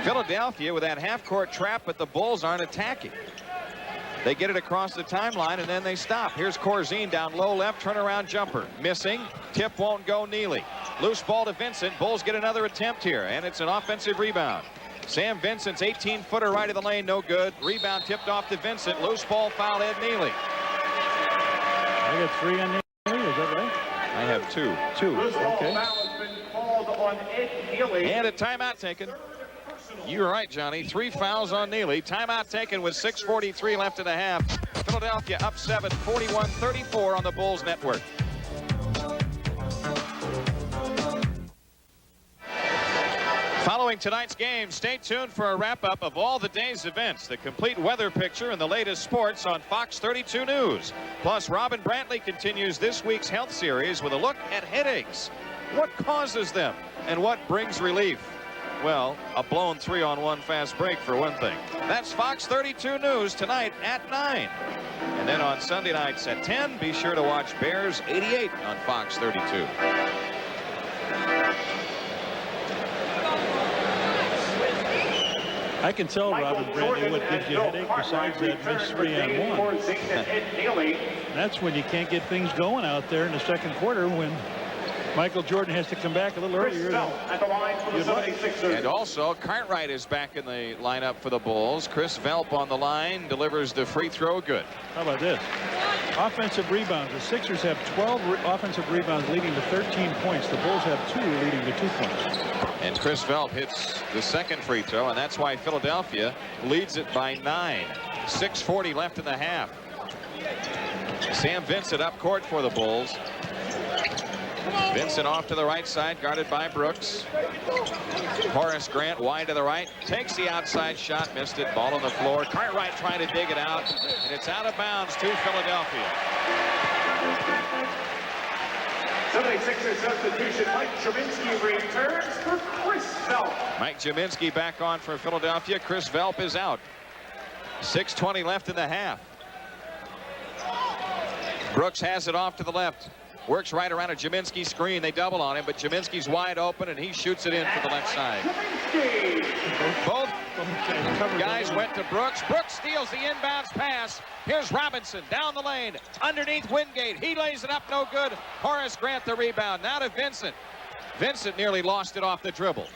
Philadelphia with that half-court trap, but the Bulls aren't attacking. They get it across the timeline, and then they stop. Here's Corzine down low left, turnaround jumper. Missing. Tip won't go, Neely. Loose ball to Vincent. Bulls get another attempt here, and it's an offensive rebound. Sam Vincent's 18-footer right of the lane, no good. Rebound tipped off to Vincent. Loose ball foul, Ed Neely. I got 3 on Neely, is that right? I have 2. 2, okay. And a timeout taken. You're right, Johnny. 3 fouls on Neely. Timeout taken with 6:43 left in the half. Philadelphia up 7, 41-34 on the Bulls network. Following tonight's game, stay tuned for a wrap-up of all the day's events, the complete weather picture and the latest sports on Fox 32 News. Plus, Robin Brantley continues this week's health series with a look at headaches. What causes them and what brings relief? Well, a blown 3-on-1 fast break for one thing. That's Fox 32 News tonight at 9. And then on Sunday nights at 10, be sure to watch Bears 88 on Fox 32. I can tell, Robin Brantley, what gives you a headache besides that missed 3-on-1. That's when you can't get things going out there in the second quarter when Michael Jordan has to come back a little earlier. And also, Cartwright is back in the lineup for the Bulls. Chris Velp on the line, delivers the free throw, good. How about this? Offensive rebounds. The Sixers have 12 offensive rebounds leading to 13 points. The Bulls have 2 leading to 2 points. And Chris Velp hits the second free throw, and that's why Philadelphia leads it by 9. 6:40 left in the half. Sam Vincent up court for the Bulls. Vincent off to the right side, guarded by Brooks. Horace Grant wide to the right, takes the outside shot, missed it, ball on the floor. Cartwright trying to dig it out, and it's out of bounds to Philadelphia. 76ers substitution, Mike Jaminski returns for Chris Velp. Mike Jaminski back on for Philadelphia. Chris Velp is out. 6:20 left in the half. Brooks has it off to the left. Works right around a Jaminski screen. They double on him, but Jaminski's wide open, and he shoots it in for the left side. Both guys went to Brooks. Brooks steals the inbounds pass. Here's Robinson down the lane. Underneath Wingate. He lays it up, no good. Horace Grant the rebound. Now to Vincent. Vincent nearly lost it off the dribble.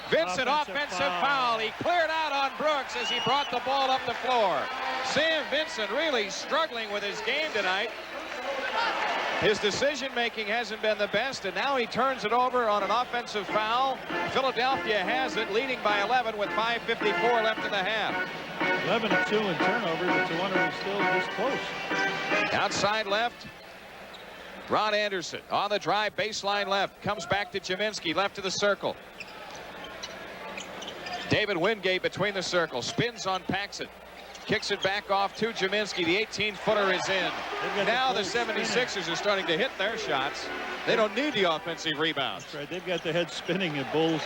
Vincent, offensive foul. He cleared out on Brooks as he brought the ball up the floor. Sam Vincent really struggling with his game tonight. His decision-making hasn't been the best, and now he turns it over on an offensive foul. Philadelphia has it, leading by 11 with 5:54 left in the half. 11-2 in turnovers, but you wonder he's still this close. Outside left, Ron Anderson on the drive, baseline left, comes back to Jaminski, left to the circle. David Wingate between the circles, spins on Paxson. Kicks it back off to Jaminski. The 18-footer is in. Now the 76ers are starting to hit their shots. They don't need the offensive rebounds. That's right. They've got the head spinning at Bulls.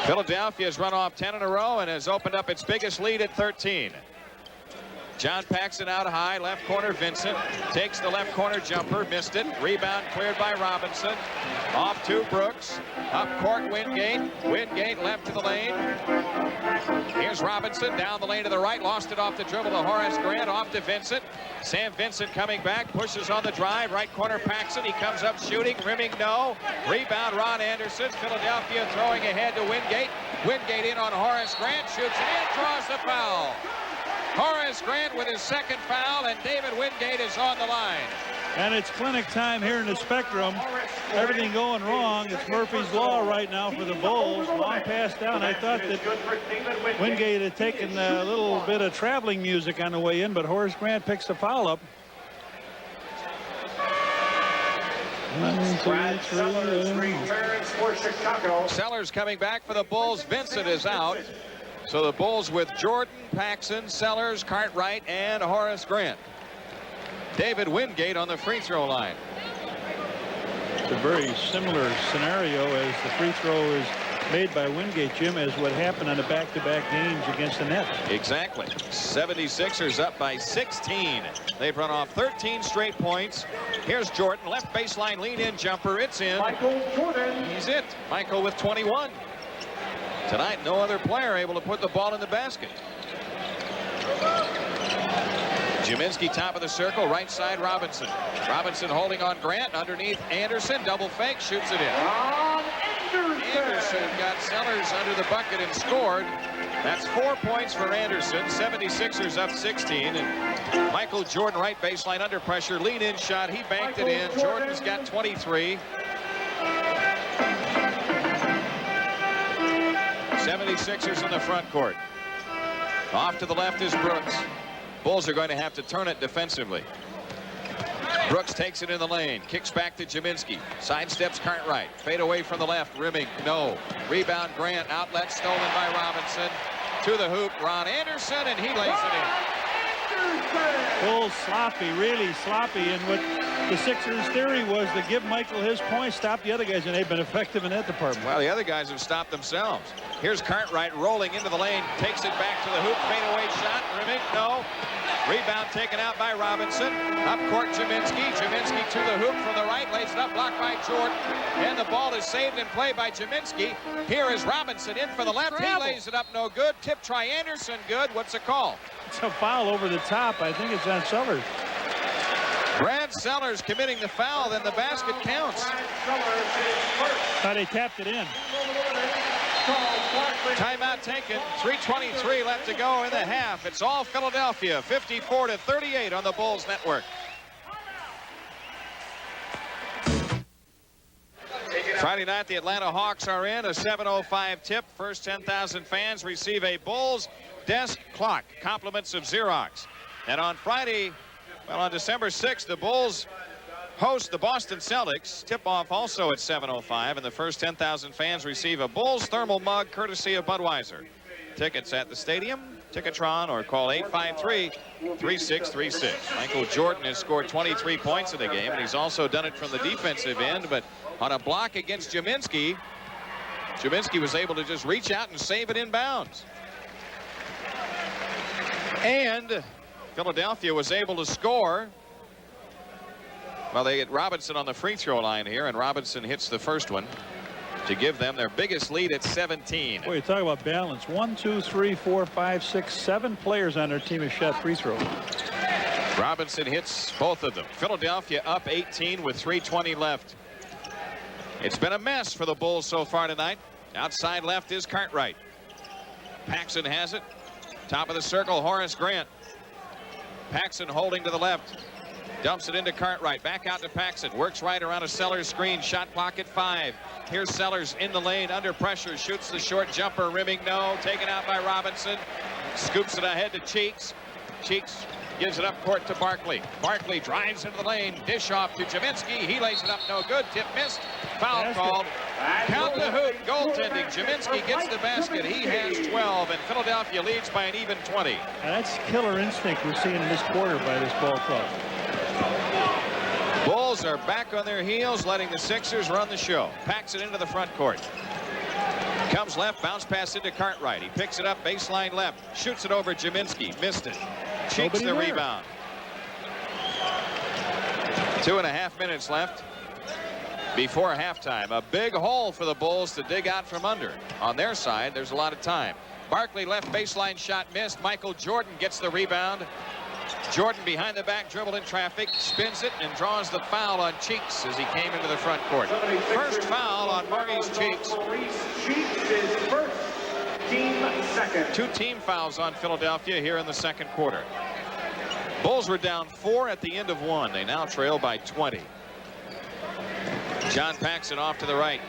Philadelphia's run off 10 in a row and has opened up its biggest lead at 13. John Paxson out high, left corner Vincent. Takes the left corner jumper, missed it. Rebound cleared by Robinson. Off to Brooks. Up court Wingate. Wingate left to the lane. Here's Robinson down the lane to the right. Lost it off the dribble to Horace Grant. Off to Vincent. Sam Vincent coming back. Pushes on the drive. Right corner Paxson. He comes up shooting. Rimming no. Rebound Ron Anderson. Philadelphia throwing ahead to Wingate. Wingate in on Horace Grant. Shoots it in. Draws the foul. Horace Grant with his second foul, and David Wingate is on the line. And it's clinic time here in the Spectrum. Everything going wrong. It's Murphy's Law right now for the Bulls. Long pass down. I thought that Wingate had taken a little bit of traveling music on the way in, but Horace Grant picks the foul up. Sellers coming back for the Bulls. Vincent is out. So the Bulls with Jordan, Paxson, Sellers, Cartwright, and Horace Grant. David Wingate on the free throw line. It's a very similar scenario as the free throw is made by Wingate, Jim, as what happened on the back-to-back games against the Nets. Exactly. 76ers up by 16. They've run off 13 straight points. Here's Jordan, left baseline lean-in jumper. It's in. Michael Jordan. He's it. Michael with 21. Tonight, no other player able to put the ball in the basket. Jaminski top of the circle, right side Robinson. Robinson holding on Grant, underneath Anderson, double fake, shoots it in. Anderson got Sellers under the bucket and scored. That's 4 points for Anderson. 76ers up 16. And Michael Jordan right baseline under pressure, lean in shot, he banked it in. Jordan's got 23. 76ers in the front court. Off to the left is Brooks. Bulls are going to have to turn it defensively. Brooks takes it in the lane, kicks back to Jaminski, sidesteps Cartwright, fade away from the left, rimming, no. Rebound Grant, outlet stolen by Robinson. To the hoop, Ron Anderson, and he lays it in. Bulls sloppy, really sloppy, and what the Sixers' theory was to give Michael his points, stop the other guys, and they've been effective in that department. Well, the other guys have stopped themselves. Here's Cartwright rolling into the lane, takes it back to the hoop, fadeaway shot, rimming, no. Rebound taken out by Robinson. Up court, Jaminski. Jaminski to the hoop from the right, lays it up, blocked by Jordan. And the ball is saved in play by Jaminski. Here is Robinson in for the left. He lays it up, no good. Tip try Anderson, good. What's the call? It's a foul over the top. I think it's on Sellers. Brad Sellers committing the foul, then the basket counts. Thought they tapped it in. Timeout taken. 3:23 left to go in the half. It's all Philadelphia, 54-38 on the Bulls network. Friday night, the Atlanta Hawks are in. A 7:05 tip. First 10,000 fans receive a Bulls desk clock. Compliments of Xerox. And on Friday, well, on December 6th, the Bulls host the Boston Celtics. Tip-off also at 7:05, and the first 10,000 fans receive a Bulls thermal mug courtesy of Budweiser. Tickets at the stadium, Ticketron, or call 853-3636. Michael Jordan has scored 23 points in the game, and he's also done it from the defensive end, but on a block against Jaminski, Jaminski was able to just reach out and save it inbounds. And Philadelphia was able to score Well, they get Robinson on the free throw line here, and Robinson hits the first one to give them their biggest lead at 17. Boy, you talk about balance. 1, 2, 3, 4, 5, 6, 7 players on their team have shot free throws. Robinson hits both of them. Philadelphia up 18 with 3:20 left. It's been a mess for the Bulls so far tonight. Outside left is Cartwright. Paxson has it. Top of the circle, Horace Grant. Paxson holding to the left. Dumps it into Cartwright. Back out to Paxson. Works right around a Sellers screen. Shot clock at 5. Here's Sellers in the lane under pressure. Shoots the short jumper. Rimming no. Taken out by Robinson. Scoops it ahead to Cheeks. Cheeks gives it up court to Barkley. Barkley drives into the lane. Dish off to Jaminski. He lays it up. No good. Tip missed. Foul called. Count the hoop. Goaltending. Jaminski gets the basket. He has 12, and Philadelphia leads by an even 20. And that's killer instinct we're seeing in this quarter by this ball club. Bulls are back on their heels, letting the Sixers run the show. Packs it into the front court. Comes left, bounce pass into Cartwright. He picks it up, baseline left. Shoots it over Jaminski. Missed it. Cheeks the rebound. 2.5 minutes left before halftime. A big hole for the Bulls to dig out from under. On their side, there's a lot of time. Barkley left baseline shot missed. Michael Jordan gets the rebound. Jordan behind the back, dribbled in traffic, spins it and draws the foul on Cheeks as he came into the front court. First foul on Maurice Cheeks. Cheeks is first, team second. 2 team fouls on Philadelphia here in the second quarter. Bulls were down 4 at the end of 1. They now trail by 20. John Paxson off to the right.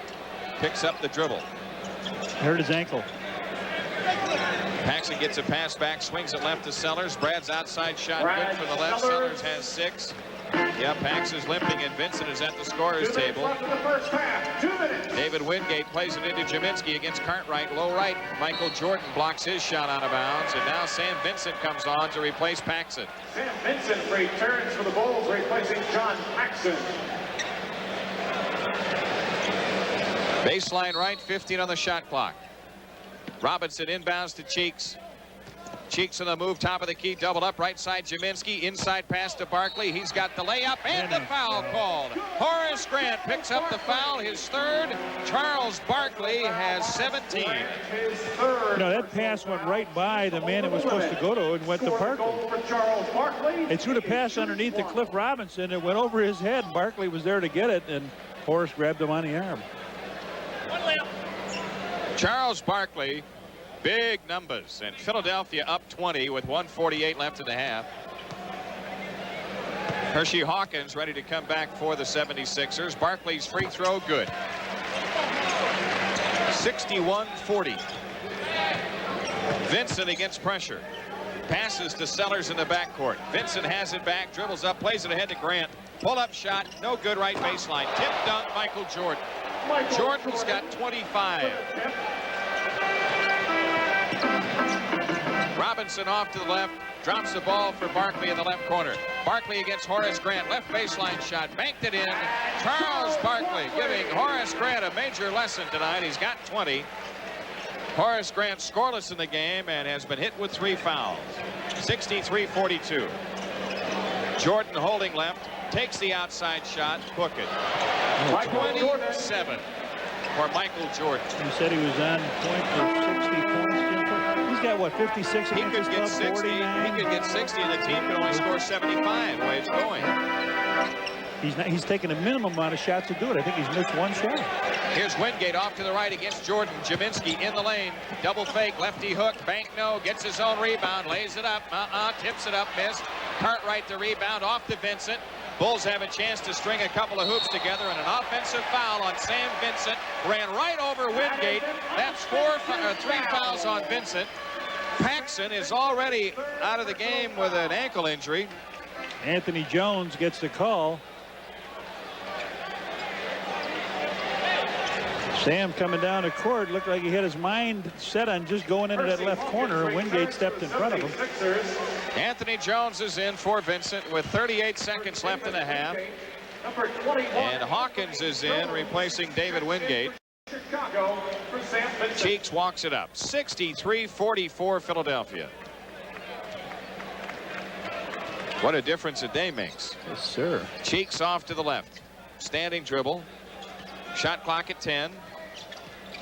Picks up the dribble. Hurt his ankle. Paxson gets a pass back, swings it left to Sellers. Brad's outside shot good for the left. Sellers has 6. Yeah, Paxson's limping, and Vincent is at the scorer's table. David Wingate plays it into Jaminski against Cartwright. Low right. Michael Jordan blocks his shot out of bounds, and now Sam Vincent comes on to replace Paxson. Sam Vincent returns for the Bulls, replacing John Paxson. Baseline right, 15 on the shot clock. Robinson inbounds to Cheeks. Cheeks on the move, top of the key, doubled up, right side Jaminski, inside pass to Barkley. He's got the layup and the foul called. Horace Grant picks up the foul, his third. Charles Barkley has 17. That pass went right by the man it was supposed to go to and went to Barkley. They threw the pass underneath to Cliff Robinson. It went over his head. Barkley was there to get it, and Horace grabbed him on the arm. Charles Barkley, big numbers, and Philadelphia up 20 with 1:48 left in the half. Hershey Hawkins ready to come back for the 76ers. Barkley's free throw good. 61-40. Vincent against pressure. Passes to Sellers in the backcourt. Vincent has it back, dribbles up, plays it ahead to Grant. Pull-up shot, no good, right baseline. Tip dunk, Michael Jordan. Jordan's got 25. Robinson off to the left, drops the ball for Barkley in the left corner. Barkley against Horace Grant, left baseline shot, banked it in. Charles Barkley giving Horace Grant a major lesson tonight. He's got 20. Horace Grant scoreless in the game and has been hit with 3 fouls. 63-42. Jordan holding left, takes the outside shot, hook it. 27 for Michael Jordan. He said he was on point for 60 points. He's got, what, 56 He could get 60. 49? He could get 60, and the team can only score 75 the way it's going. He's taken a minimum amount of shots to do it. I think he's missed 1 shot. Here's Wingate off to the right against Jordan. Jaminski in the lane. Double fake, lefty hook, bank no, gets his own rebound, lays it up, tips it up, missed. Cartwright the rebound off to Vincent. Bulls have a chance to string a couple of hoops together, and an offensive foul on Sam Vincent. Ran right over Wingate. That's 3 fouls on Vincent. Paxson is already out of the game with an ankle injury. Anthony Jones gets the call. Sam coming down the court, looked like he had his mind set on just going into that left corner, and Wingate stepped in front of him. Anthony Jones is in for Vincent with 38 seconds left in the half. And Hawkins is in, replacing David Wingate. Cheeks walks it up. 63-44 Philadelphia. What a difference a day makes. Yes, sir. Cheeks off to the left. Standing dribble. Shot clock at 10.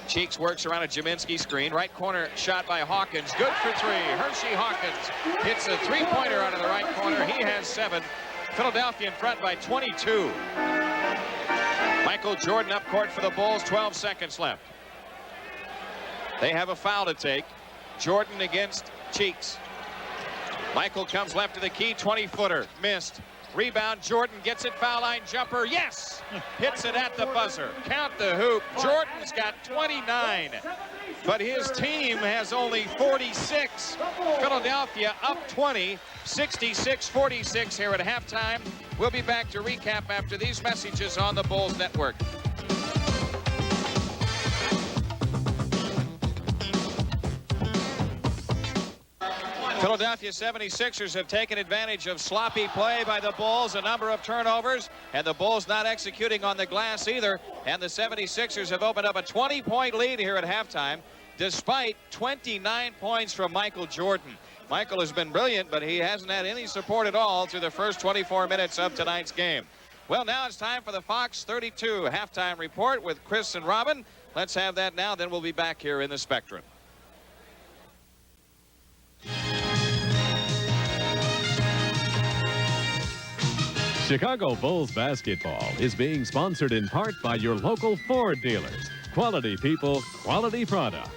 Cheeks works around a Jaminski screen. Right corner shot by Hawkins. Good for 3. Hershey Hawkins hits a three-pointer out of the right corner. He has 7. Philadelphia in front by 22. Michael Jordan up court for the Bulls. 12 seconds left. They have a foul to take. Jordan against Cheeks. Michael comes left to the key. 20-footer. Missed. Rebound. Jordan gets it. Foul line jumper. Yes! Hits it at the buzzer. Count the hoop. Jordan's got 29. But his team has only 46. Philadelphia up 20. 66-46 here at halftime. We'll be back to recap after these messages on the Bulls Network. Philadelphia 76ers have taken advantage of sloppy play by the Bulls, a number of turnovers, and the Bulls not executing on the glass either. And the 76ers have opened up a 20-point lead here at halftime, despite 29 points from Michael Jordan. Michael has been brilliant, but he hasn't had any support at all through the first 24 minutes of tonight's game. Well, now it's time for the Fox 32 halftime report with Chris and Robin. Let's have that now, then we'll be back here in the Spectrum. Chicago Bulls basketball is being sponsored in part by your local Ford dealers. Quality people, quality products.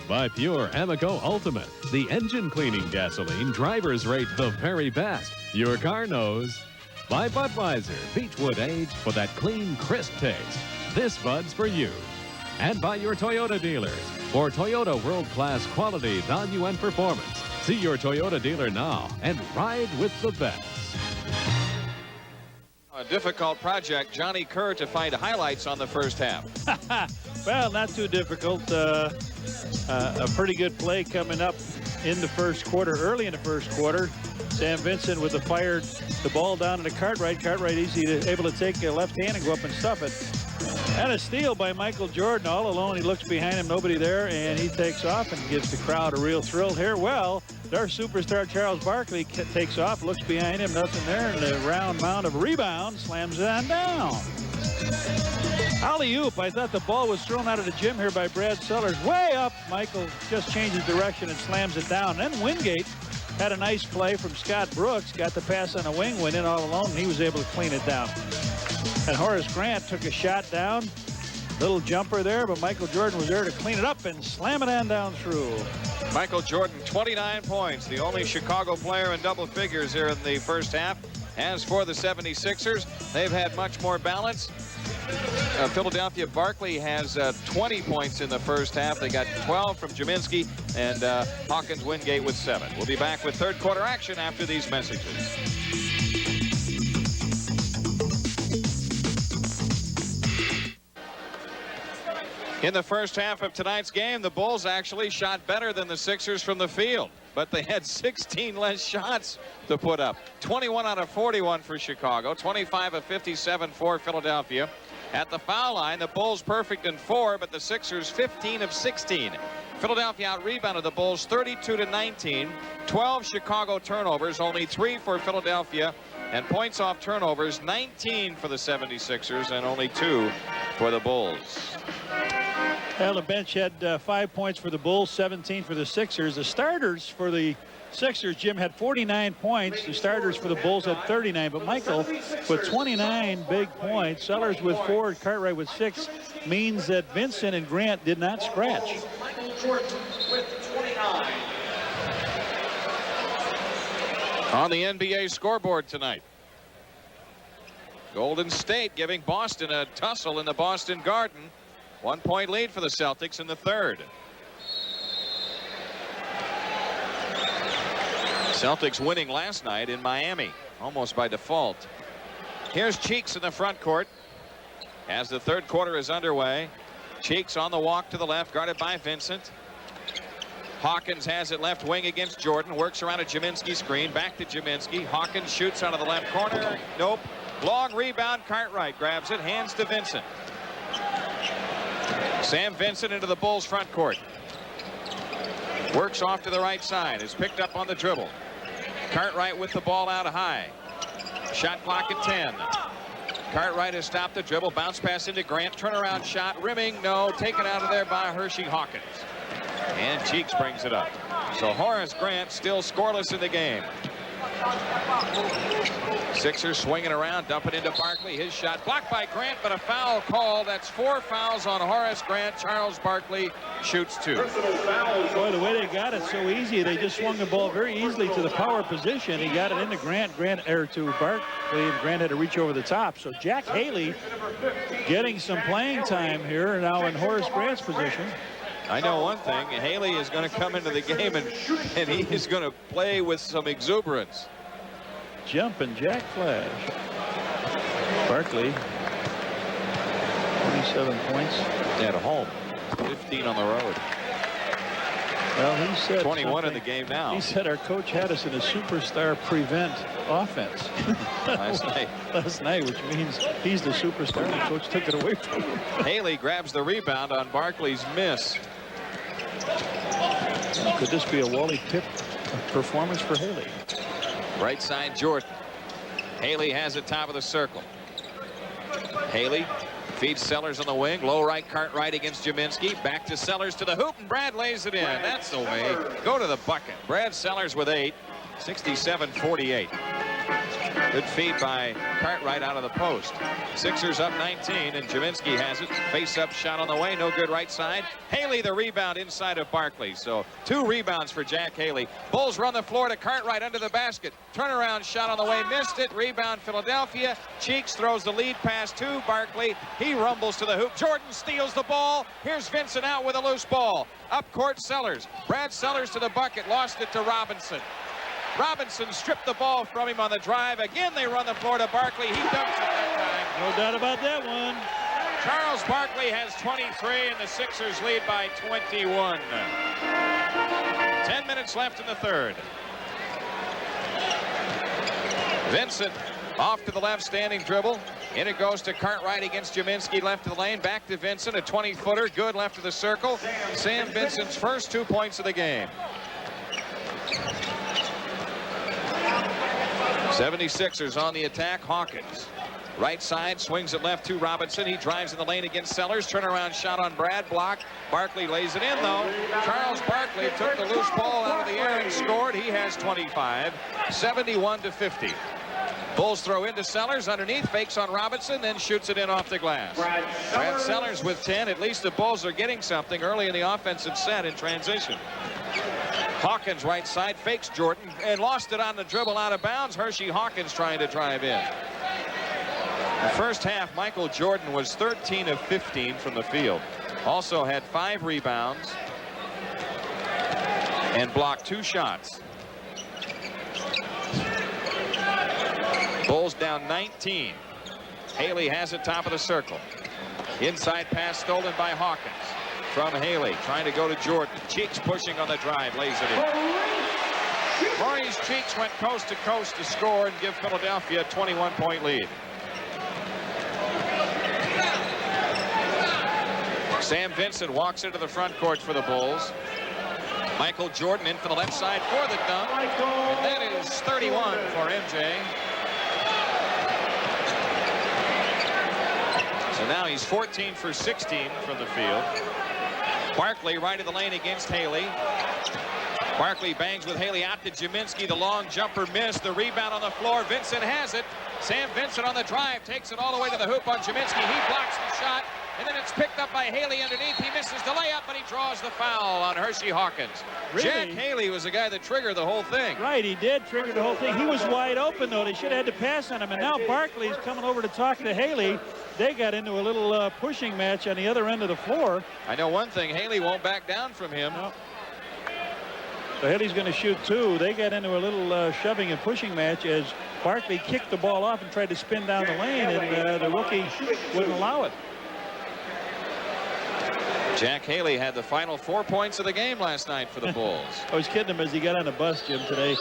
By Pure Amoco Ultimate, the engine cleaning gasoline drivers rate the very best. Your car knows. By Budweiser, Beechwood Age for that clean, crisp taste. This Bud's for you. And by your Toyota dealers for Toyota world-class quality, value, and performance. See your Toyota dealer now and ride with the best. A difficult project, Johnny Kerr, to find highlights on the first half. Well, not too difficult. A pretty good play coming up in the first quarter, early in the first quarter. Sam Vincent with fired the ball down to the Cartwright. Cartwright able to take a left hand and go up and stuff it. And a steal by Michael Jordan all alone. He looks behind him, nobody there, and he takes off and gives the crowd a real thrill here. Well, their superstar Charles Barkley takes off, looks behind him, nothing there, and the round mound of rebounds slams it on down. Alley-oop. I thought the ball was thrown out of the gym here by Brad Sellers. Way up. Michael just changes direction and slams it down. Then Wingate had a nice play from Scott Brooks. Got the pass on the wing, went in all alone, and he was able to clean it down. And Horace Grant took a shot down. Little jumper there, but Michael Jordan was there to clean it up and slam it on down through. Michael Jordan, 29 points, the only Chicago player in double figures here in the first half. As for the 76ers, they've had much more balance. Philadelphia, Barkley has 20 points in the first half. They got 12 from Jaminski, and Hawkins Wingate with 7. We'll be back with third quarter action after these messages. In the first half of tonight's game, the Bulls actually shot better than the Sixers from the field, but they had 16 less shots to put up. 21 out of 41 for Chicago, 25 of 57 for Philadelphia. At the foul line, the Bulls perfect in 4, but the Sixers 15 of 16. Philadelphia out-rebounded the Bulls 32-19. 12 Chicago turnovers, only 3 for Philadelphia. And points off turnovers, 19 for the 76ers and only 2 for the Bulls. Well, the bench had 5 points for the Bulls, 17 for the Sixers. The starters for the Sixers, Jim, had 49 points. The starters for the Bulls had 39. But Michael with 29 big points. Sellers with 4, Cartwright with 6, means that Vincent and Grant did not scratch. Michael Jordan with 29. On the NBA scoreboard tonight, Golden State giving Boston a tussle in the Boston Garden. 1-point lead for the Celtics in the third. Celtics winning last night in Miami, almost by default. Here's Cheeks in the front court as the third quarter is underway. Cheeks on the walk to the left, guarded by Vincent. Hawkins has it left wing against Jordan, works around a Jaminski screen, back to Jaminski. Hawkins shoots out of the left corner. Nope. Long rebound, Cartwright grabs it, hands to Vincent. Sam Vincent into the Bulls front court. Works off to the right side, is picked up on the dribble. Cartwright with the ball out high. Shot clock at 10. Cartwright has stopped the dribble. Bounce pass into Grant. Turnaround shot. Rimming. No. Taken out of there by Hershey Hawkins. And Cheeks brings it up. So Horace Grant still scoreless in the game. Sixers swinging around, dumping into Barkley. His shot blocked by Grant, but a foul call. That's 4 fouls on Horace Grant. Charles Barkley shoots 2. Boy, the way they got it so easy, they just swung the ball very easily to the power position. He got it into Grant, to Barkley, and Grant had to reach over the top. So Jack Haley getting some playing time here now in Horace Grant's position. I know one thing. Haley is going to come into the game and he is going to play with some exuberance. Jumping Jack Flash. Barkley, 27 points. At home, 15 on the road. Well, he said 21 in the game now. He said our coach had us in a superstar prevent offense last night, which means he's the superstar. The coach took it away from him. Haley grabs the rebound on Barkley's miss. Could this be a Wally Pipp performance for Haley? Right side, Jordan. Haley has it top of the circle. Haley feeds Sellers on the wing. Low right, Cartwright against Jaminski. Back to Sellers to the hoop, and Brad lays it in. That's the way. Go to the bucket. Brad Sellers with 8. 67-48. Good feed by Cartwright out of the post. Sixers up 19, and Jaminski has it. Face-up shot on the way. No good right side. Haley the rebound inside of Barkley. So 2 rebounds for Jack Haley. Bulls run the floor to Cartwright under the basket. Turnaround shot on the way. Missed it. Rebound Philadelphia. Cheeks throws the lead pass to Barkley. He rumbles to the hoop. Jordan steals the ball. Here's Vincent out with a loose ball. Up court, Sellers. Brad Sellers to the bucket. Lost it to Robinson. Robinson stripped the ball from him on the drive. Again, they run the floor to Barkley. He dumps it that time. No doubt about that one. Charles Barkley has 23, and the Sixers lead by 21. 10 minutes left in the third. Vincent off to the left, standing dribble. In it goes to Cartwright against Jaminski, left of the lane. Back to Vincent, a 20-footer. Good left of the circle. Sam Vincent's first 2 points of the game. 76ers on the attack. Hawkins. Right side, swings it left to Robinson. He drives in the lane against Sellers. Turnaround shot on Brad. Block. Barkley lays it in, though. Charles Barkley took the loose ball out of the air and scored. He has 25. 71-50. Bulls throw into Sellers. Underneath, fakes on Robinson, then shoots it in off the glass. Brad Sellers with 10. At least the Bulls are getting something early in the offensive set in transition. Hawkins right side, fakes Jordan and lost it on the dribble out of bounds. Hershey Hawkins trying to drive in. The first half, Michael Jordan was 13 of 15 from the field. Also had 5 rebounds and blocked 2 shots. Bulls down 19. Haley has it top of the circle. Inside pass stolen by Hawkins. From Haley, trying to go to Jordan. Cheeks pushing on the drive, lays it in. Maurice Cheeks went coast to coast to score and give Philadelphia a 21-point lead. Sam Vincent walks into the front court for the Bulls. Michael Jordan in for the left side for the dunk. And that is 31 for MJ. So now he's 14 for 16 from the field. Barkley right of the lane against Haley. Barkley bangs with Haley out to Jaminski. The long jumper missed. The rebound on the floor. Vincent has it. Sam Vincent on the drive. Takes it all the way to the hoop on Jaminski. He blocks the shot. And then it's picked up by Haley underneath. He misses the layup, but he draws the foul on Hershey Hawkins. Really? Jack Haley was the guy that triggered the whole thing. Right, he did trigger the whole thing. He was wide open, though. They should have had to pass on him. And now Barkley's coming over to talk to Haley. They got into a little pushing match on the other end of the floor. I know one thing. Haley won't back down from him. No. So Haley's going to shoot 2. They got into a little shoving and pushing match as Barkley kicked the ball off and tried to spin down the lane, and the rookie wouldn't allow it. Jack Haley had the final 4 points of the game last night for the Bulls. I was kidding him as he got on the bus, Jim, today.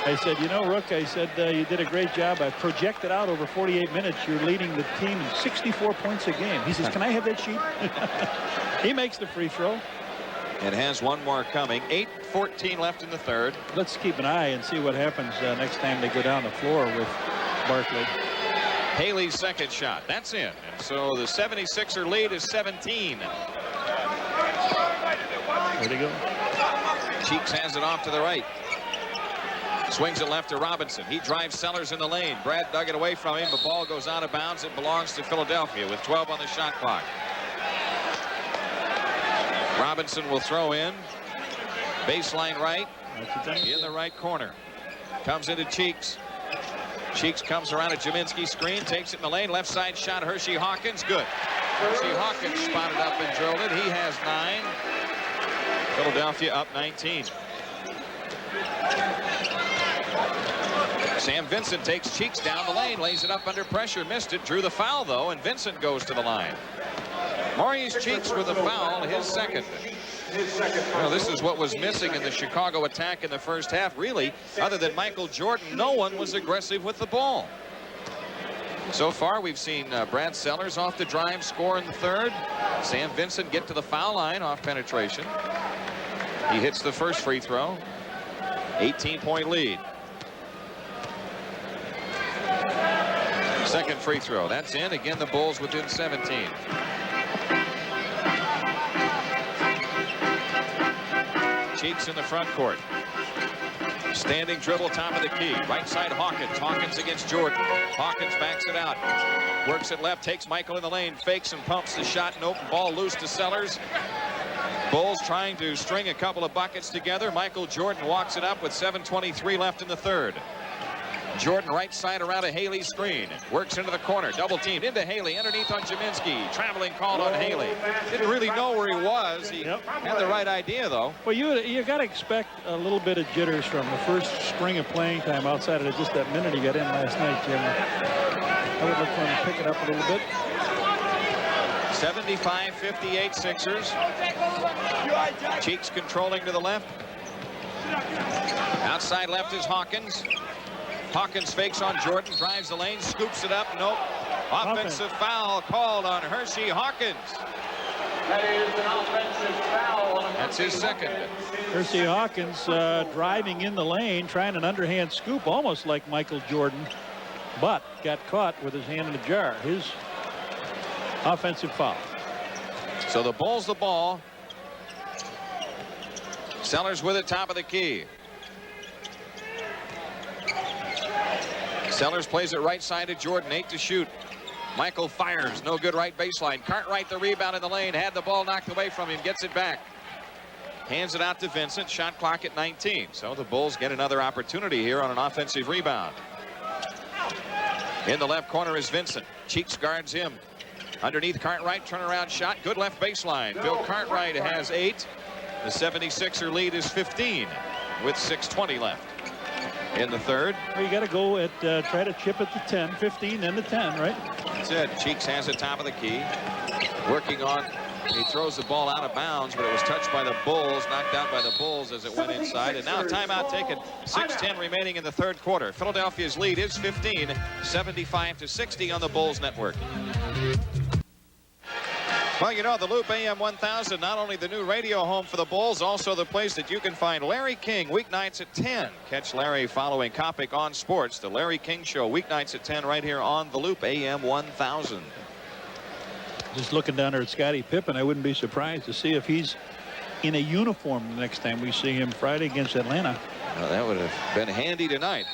I said, you know, Rook, I said, you did a great job. I projected out over 48 minutes. You're leading the team in 64 points a game. He says, can I have that sheet? He makes the free throw. and has one more coming. 8:14 left in the third. Let's keep an eye and see what happens next time they go down the floor with Barkley. Haley's second shot. That's in. And so the 76er lead is 17. Where'd he go? Cheeks hands it off to the right. Swings it left to Robinson. He drives Sellers in the lane. Brad dug it away from him. The ball goes out of bounds. It belongs to Philadelphia with 12 on the shot clock. Robinson will throw in. Baseline right. In the right corner. Comes into Cheeks. Cheeks comes around a Jaminski screen. Takes it in the lane. Left side shot. Hershey Hawkins. Good. Hershey Hawkins spotted up and drilled it. He has 9. Philadelphia up 19. Sam Vincent takes Cheeks down the lane, lays it up under pressure, missed it, drew the foul though, and Vincent goes to the line. Maurice Cheeks with a foul, his second. Well, this is what was missing in the Chicago attack in the first half. Really, other than Michael Jordan, no one was aggressive with the ball. So far, we've seen Brad Sellers off the drive score in the third. Sam Vincent get to the foul line off penetration. He hits the first free throw. 18-point lead. Second free throw. That's in. Again, the Bulls within 17. Cheeks in the front court. Standing dribble, top of the key. Right side Hawkins. Hawkins against Jordan. Hawkins backs it out. Works it left. Takes Michael in the lane. Fakes and pumps the shot. And open ball loose to Sellers. Bulls trying to string a couple of buckets together. Michael Jordan walks it up with 7:23 left in the third. Jordan right side around a Haley screen. Works into the corner. Double teamed into Haley. Underneath on Jaminski. Traveling called on Haley. Didn't really know where he was. He had the right idea, though. Well, you got to expect a little bit of jitters from the first string of playing time outside of just that minute he got in last night, Jim. I would look for him to pick it up a little bit. 75-58 Sixers. Cheeks controlling to the left. Outside left is Hawkins. Hawkins fakes on Jordan, drives the lane, scoops it up. Nope. Offensive foul called on Hershey Hawkins. That is an offensive foul. That's his second. Hershey Hawkins driving in the lane, trying an underhand scoop, almost like Michael Jordan, but got caught with his hand in the jar. His offensive foul. So the Bulls the ball. Sellers with it, top of the key. Sellers plays it right side to Jordan. 8 to shoot. Michael fires. No good right baseline. Cartwright the rebound in the lane. Had the ball knocked away from him. Gets it back. Hands it out to Vincent. Shot clock at 19. So the Bulls get another opportunity here on an offensive rebound. In the left corner is Vincent. Cheeks guards him. Underneath Cartwright. Turnaround shot. Good left baseline. Bill Cartwright has 8. The 76er lead is 15 with 6:20 left. In the third. Well, you got to go at try to chip at the 10, 15, then the 10, right? That's it. Cheeks has it top of the key. Working on. He throws the ball out of bounds, but it was touched by the Bulls, knocked out by the Bulls as it went inside. And now timeout taken. 6:10 remaining in the third quarter. Philadelphia's lead is 15, 75-60 on the Bulls network. Well, you know, the Loop AM 1000, not only the new radio home for the Bulls, also the place that you can find Larry King weeknights at 10. Catch Larry following Kopic on Sports, the Larry King Show, weeknights at 10 right here on the Loop AM 1000. Just looking down there at Scottie Pippen, I wouldn't be surprised to see if he's in a uniform the next time we see him Friday against Atlanta. Well, that would have been handy tonight.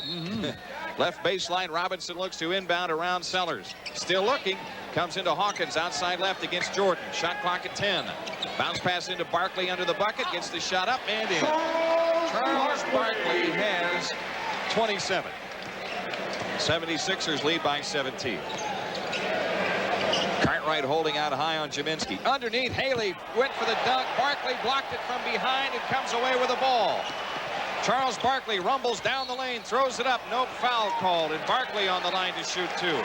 Left baseline, Robinson looks to inbound around Sellers. Still looking. Comes into Hawkins outside left against Jordan. Shot clock at 10. Bounce pass into Barkley under the bucket. Gets the shot up and in. Charles Barkley has 27. 76ers lead by 17. Cartwright holding out high on Jaminski. Underneath, Haley went for the dunk. Barkley blocked it from behind and comes away with the ball. Charles Barkley rumbles down the lane, throws it up. No foul called, and Barkley on the line to shoot two.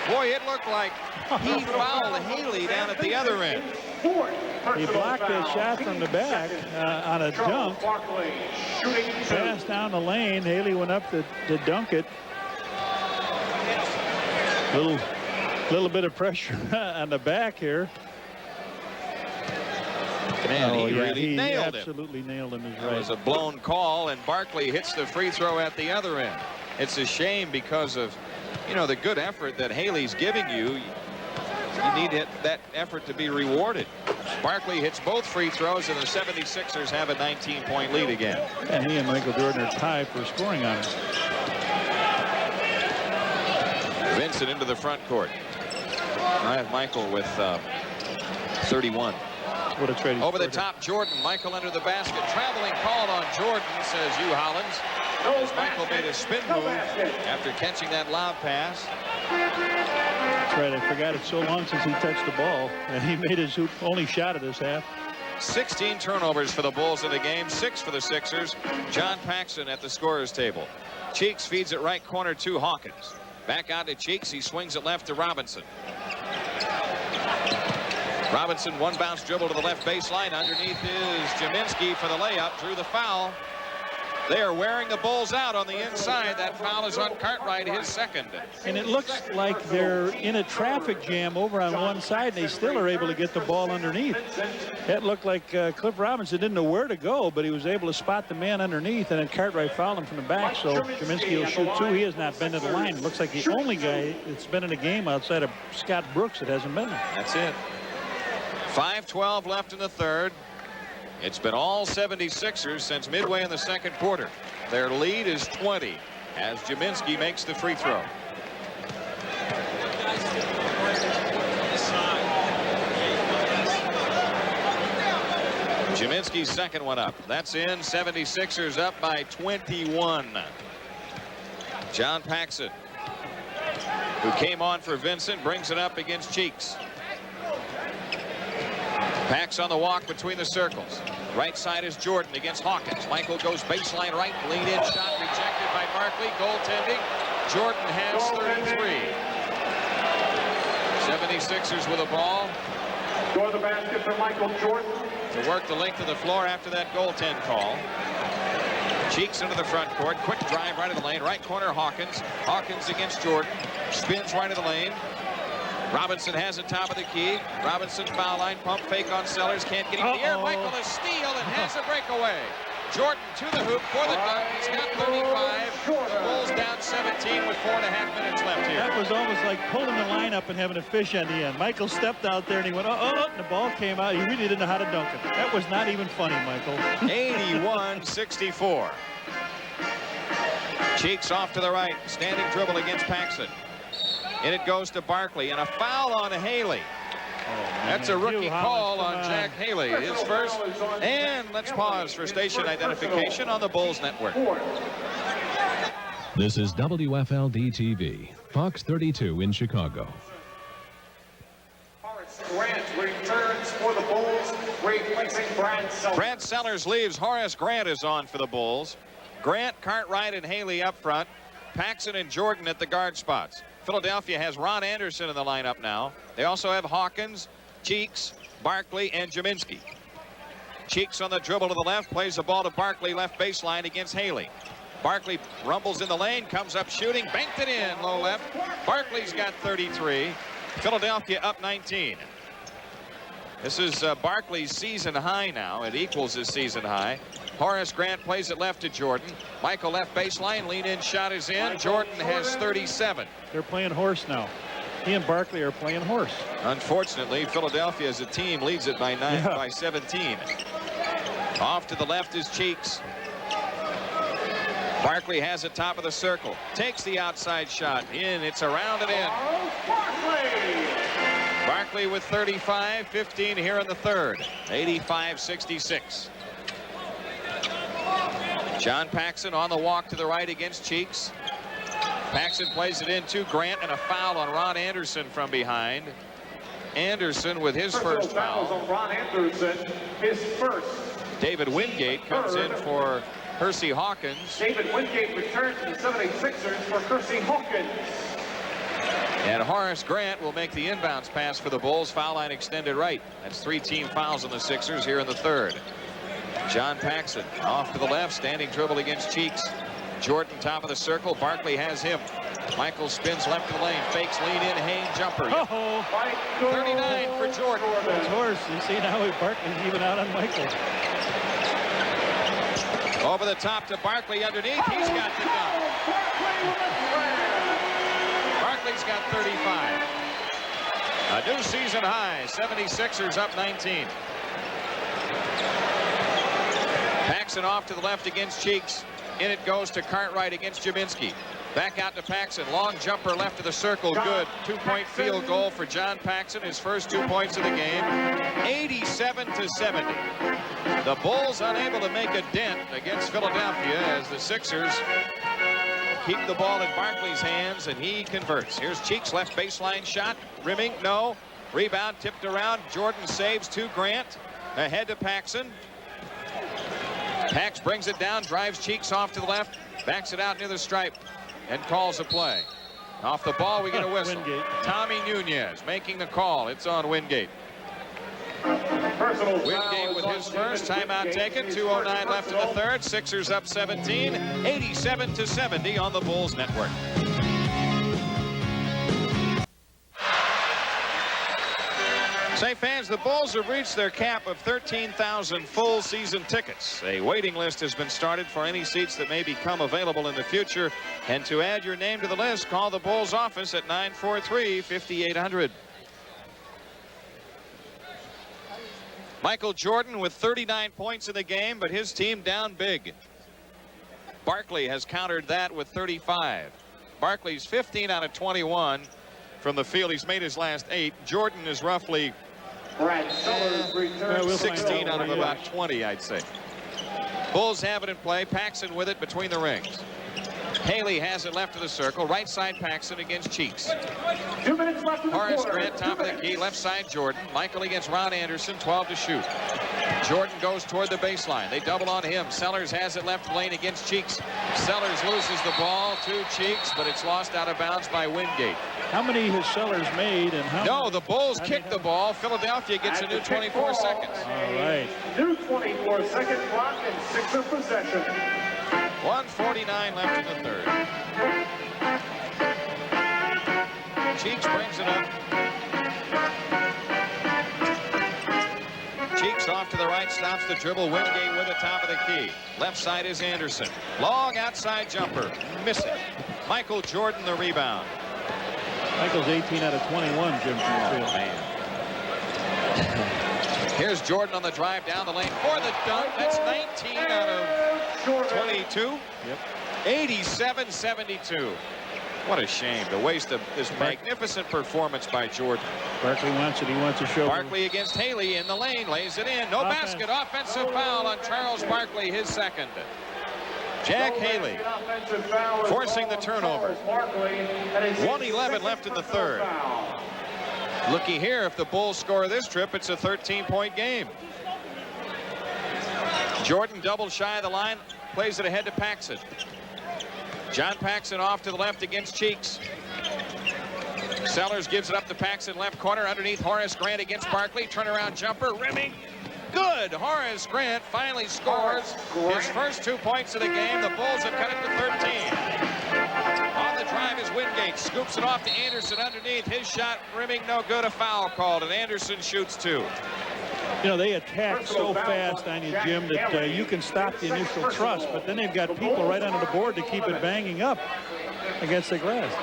Boy, it looked like he fouled Haley down at the other end. He blocked that shot from the back on a dunk. Pass down the lane. Haley went up to dunk it. Little bit of pressure on the back here. Man, he really he nailed him. absolutely nailed him. It was a blown call, and Barkley hits the free throw at the other end. It's a shame because of, you know, the good effort that Haley's giving you. You need that effort to be rewarded. Barkley hits both free throws, and the 76ers have a 19-point lead again. And he and Michael Jordan are tied for scoring on it. Vincent into the front court. I have Michael with 31. What a trade. Over the top, Jordan. Michael under the basket. Traveling called on Jordan, says Hugh Hollins. As Michael made a spin move after catching that lob pass. That's right. I forgot it's so long since he touched the ball, and he made his only shot of this half. 16 turnovers for the Bulls in the game, 6 for the Sixers. John Paxson at the scorer's table. Cheeks feeds it right corner to Hawkins. Back out to Cheeks. He swings it left to Robinson. Robinson, one bounce dribble to the left baseline. Underneath is Jaminski for the layup. Drew the foul. They are wearing the Bulls out on the inside. That foul is on Cartwright, his second. And it looks like they're in a traffic jam over on one side, and they still are able to get the ball underneath. It looked like Cliff Robinson didn't know where to go, but he was able to spot the man underneath, and then Cartwright fouled him from the back, so Jaminski will shoot two. He has not been to the line. Looks like the only guy that's been in a game outside of Scott Brooks that hasn't been there. That's it. 5:12 left in the third. It's been all 76ers since midway in the second quarter. Their lead is 20 as Jaminski makes the free throw. Jaminski's second one up. That's in. 76ers up by 21. John Paxson, who came on for Vincent, brings it up against Cheeks. Pax on the walk between the circles. Right side is Jordan against Hawkins. Michael goes baseline right. Lead in shot rejected by Barkley. Goaltending. Jordan has 33. 76ers with a ball. Score the basket for Michael Jordan. To work the length of the floor after that goaltend call. Cheeks into the front court. Quick drive right of the lane. Right corner Hawkins. Hawkins against Jordan. Spins right of the lane. Robinson has it top of the key. Robinson foul line, pump fake on Sellers, can't get him in the air. Michael is steal and has a breakaway. Jordan to the hoop for the dunk. He's got 35. The Bulls down 17 with 4.5 minutes left here. That was almost like pulling the line up and having a fish on the end. Michael stepped out there and he went, and the ball came out. He really didn't know how to dunk it. That was not even funny, Michael. 81-64. Cheeks off to the right. Standing dribble against Paxson. And it goes to Barkley, and a foul on Haley. That's a rookie call on Jack Haley, his first. And let's pause for station identification on the Bulls Network. This is WFLD-TV, Fox 32 in Chicago. Horace Grant returns for the Bulls, replacing Brad Sellers. Brad Sellers leaves. Horace Grant is on for the Bulls. Grant, Cartwright, and Haley up front. Paxson and Jordan at the guard spots. Philadelphia has Ron Anderson in the lineup now. They also have Hawkins, Cheeks, Barkley, and Jaminski. Cheeks on the dribble to the left, plays the ball to Barkley, left baseline against Haley. Barkley rumbles in the lane, comes up shooting, banked it in, low left. Barkley's got 33. Philadelphia up 19. This is Barkley's season high now. It equals his season high. Horace Grant plays it left to Jordan. Michael left baseline, lean in, shot is in. Jordan has 37. They're playing horse now. He and Barkley are playing horse. Unfortunately, Philadelphia as a team leads it by 17. Off to the left is Cheeks. Barkley has it top of the circle. Takes the outside shot. In. It's around and in. Barkley with 35, 15 here in the third. 85-66. John Paxson on the walk to the right against Cheeks. Paxson plays it in to Grant, and a foul on Ron Anderson from behind. Anderson with his first foul. On Ron Anderson, his first. David Wingate comes in for Hersey Hawkins. David Wingate returns to the 76ers for Hersey Hawkins. And Horace Grant will make the inbounds pass for the Bulls. Foul line extended right. That's 3 team fouls on the Sixers here in the third. John Paxson off to the left, standing dribble against Cheeks. Jordan top of the circle. Barkley has him. Michael spins left of the lane, fakes, lean in, Hayne jumper. Oh, 39 for Jordan. that's horse. You see now Barkley's even out on Michael. Over the top to Barkley underneath. He's got the dunk. Barkley's got 35. A new season high. 76ers up 19. Paxson off to the left against Cheeks. In it goes to Cartwright against Jaminski. Back out to Paxson. Long jumper left of the circle. Good. 2-point field goal for John Paxson. His first 2 points of the game. 87-70. The Bulls unable to make a dent against Philadelphia as the Sixers keep the ball in Barkley's hands, and he converts. Here's Cheeks, left baseline shot. Rimming, no. Rebound tipped around. Jordan saves to Grant. Ahead to Paxson. Pax brings it down, drives Cheeks off to the left, backs it out near the stripe, and calls a play. Off the ball, we get a whistle. Wingate. Tommy Nunez making the call. It's on Wingate. Wingate with his first timeout taken. 2:09 left in the third. Sixers up 17, 87-70 on the Bulls network. Say, fans, the Bulls have reached their cap of 13,000 full season tickets. A waiting list has been started for any seats that may become available in the future. And to add your name to the list, call the Bulls office at 943-5800. Michael Jordan with 39 points in the game, but his team down big. Barkley has countered that with 35. Barkley's 15 out of 21 from the field. He's made his last 8. Jordan is roughly 16 out of about 20, I'd say. Bulls have it in play. Paxson with it between the rings. Haley has it left of the circle. Right side Paxson against Cheeks. 2 minutes left in the Horace quarter. Grant, top of the key. Left side Jordan. Michael against Ron Anderson. 12 to shoot. Jordan goes toward the baseline. They double on him. Sellers has it left lane against Cheeks. Sellers loses the ball to Cheeks, but it's lost out of bounds by Wingate. How many has Sellers made? And how No, many? the Bulls kick the ball. Philadelphia gets a new 24 seconds. All right. New 24-second clock and Sixer possession. 1:49 left in the third. Cheeks brings it up. Cheeks off to the right, stops the dribble. Wingate with the top of the key. Left side is Anderson. Long outside jumper. Miss it. Michael Jordan the rebound. Michael's 18 out of 21, Jim. Oh, man. Here's Jordan on the drive down the lane for the dunk. That's 19 out of 22. Yep. 87-72. What a shame to waste this magnificent performance by Jordan. Barkley wants it. He wants to show. Barkley against Haley in the lane, lays it in. No basket. Offensive foul on Charles Barkley, his second. Jack Haley forcing the turnover. 1:11 left in the third. Looky here, if the Bulls score this trip, it's a 13-point game. Jordan double shy of the line, plays it ahead to Paxson. John Paxson off to the left against Cheeks. Sellers gives it up to Paxson, left corner, underneath Horace Grant against Barkley. Turnaround jumper, rimming. Good. Horace Grant finally scores his first 2 points of the game. The Bulls have cut it to 13. On the drive is Wingate. Scoops it off to Anderson underneath. His shot rimming no good. A foul called, and Anderson shoots 2. You know, they attack so fast on you, Jim, that you can stop the initial thrust, but then they've got people right under the board to keep it banging up against the glass.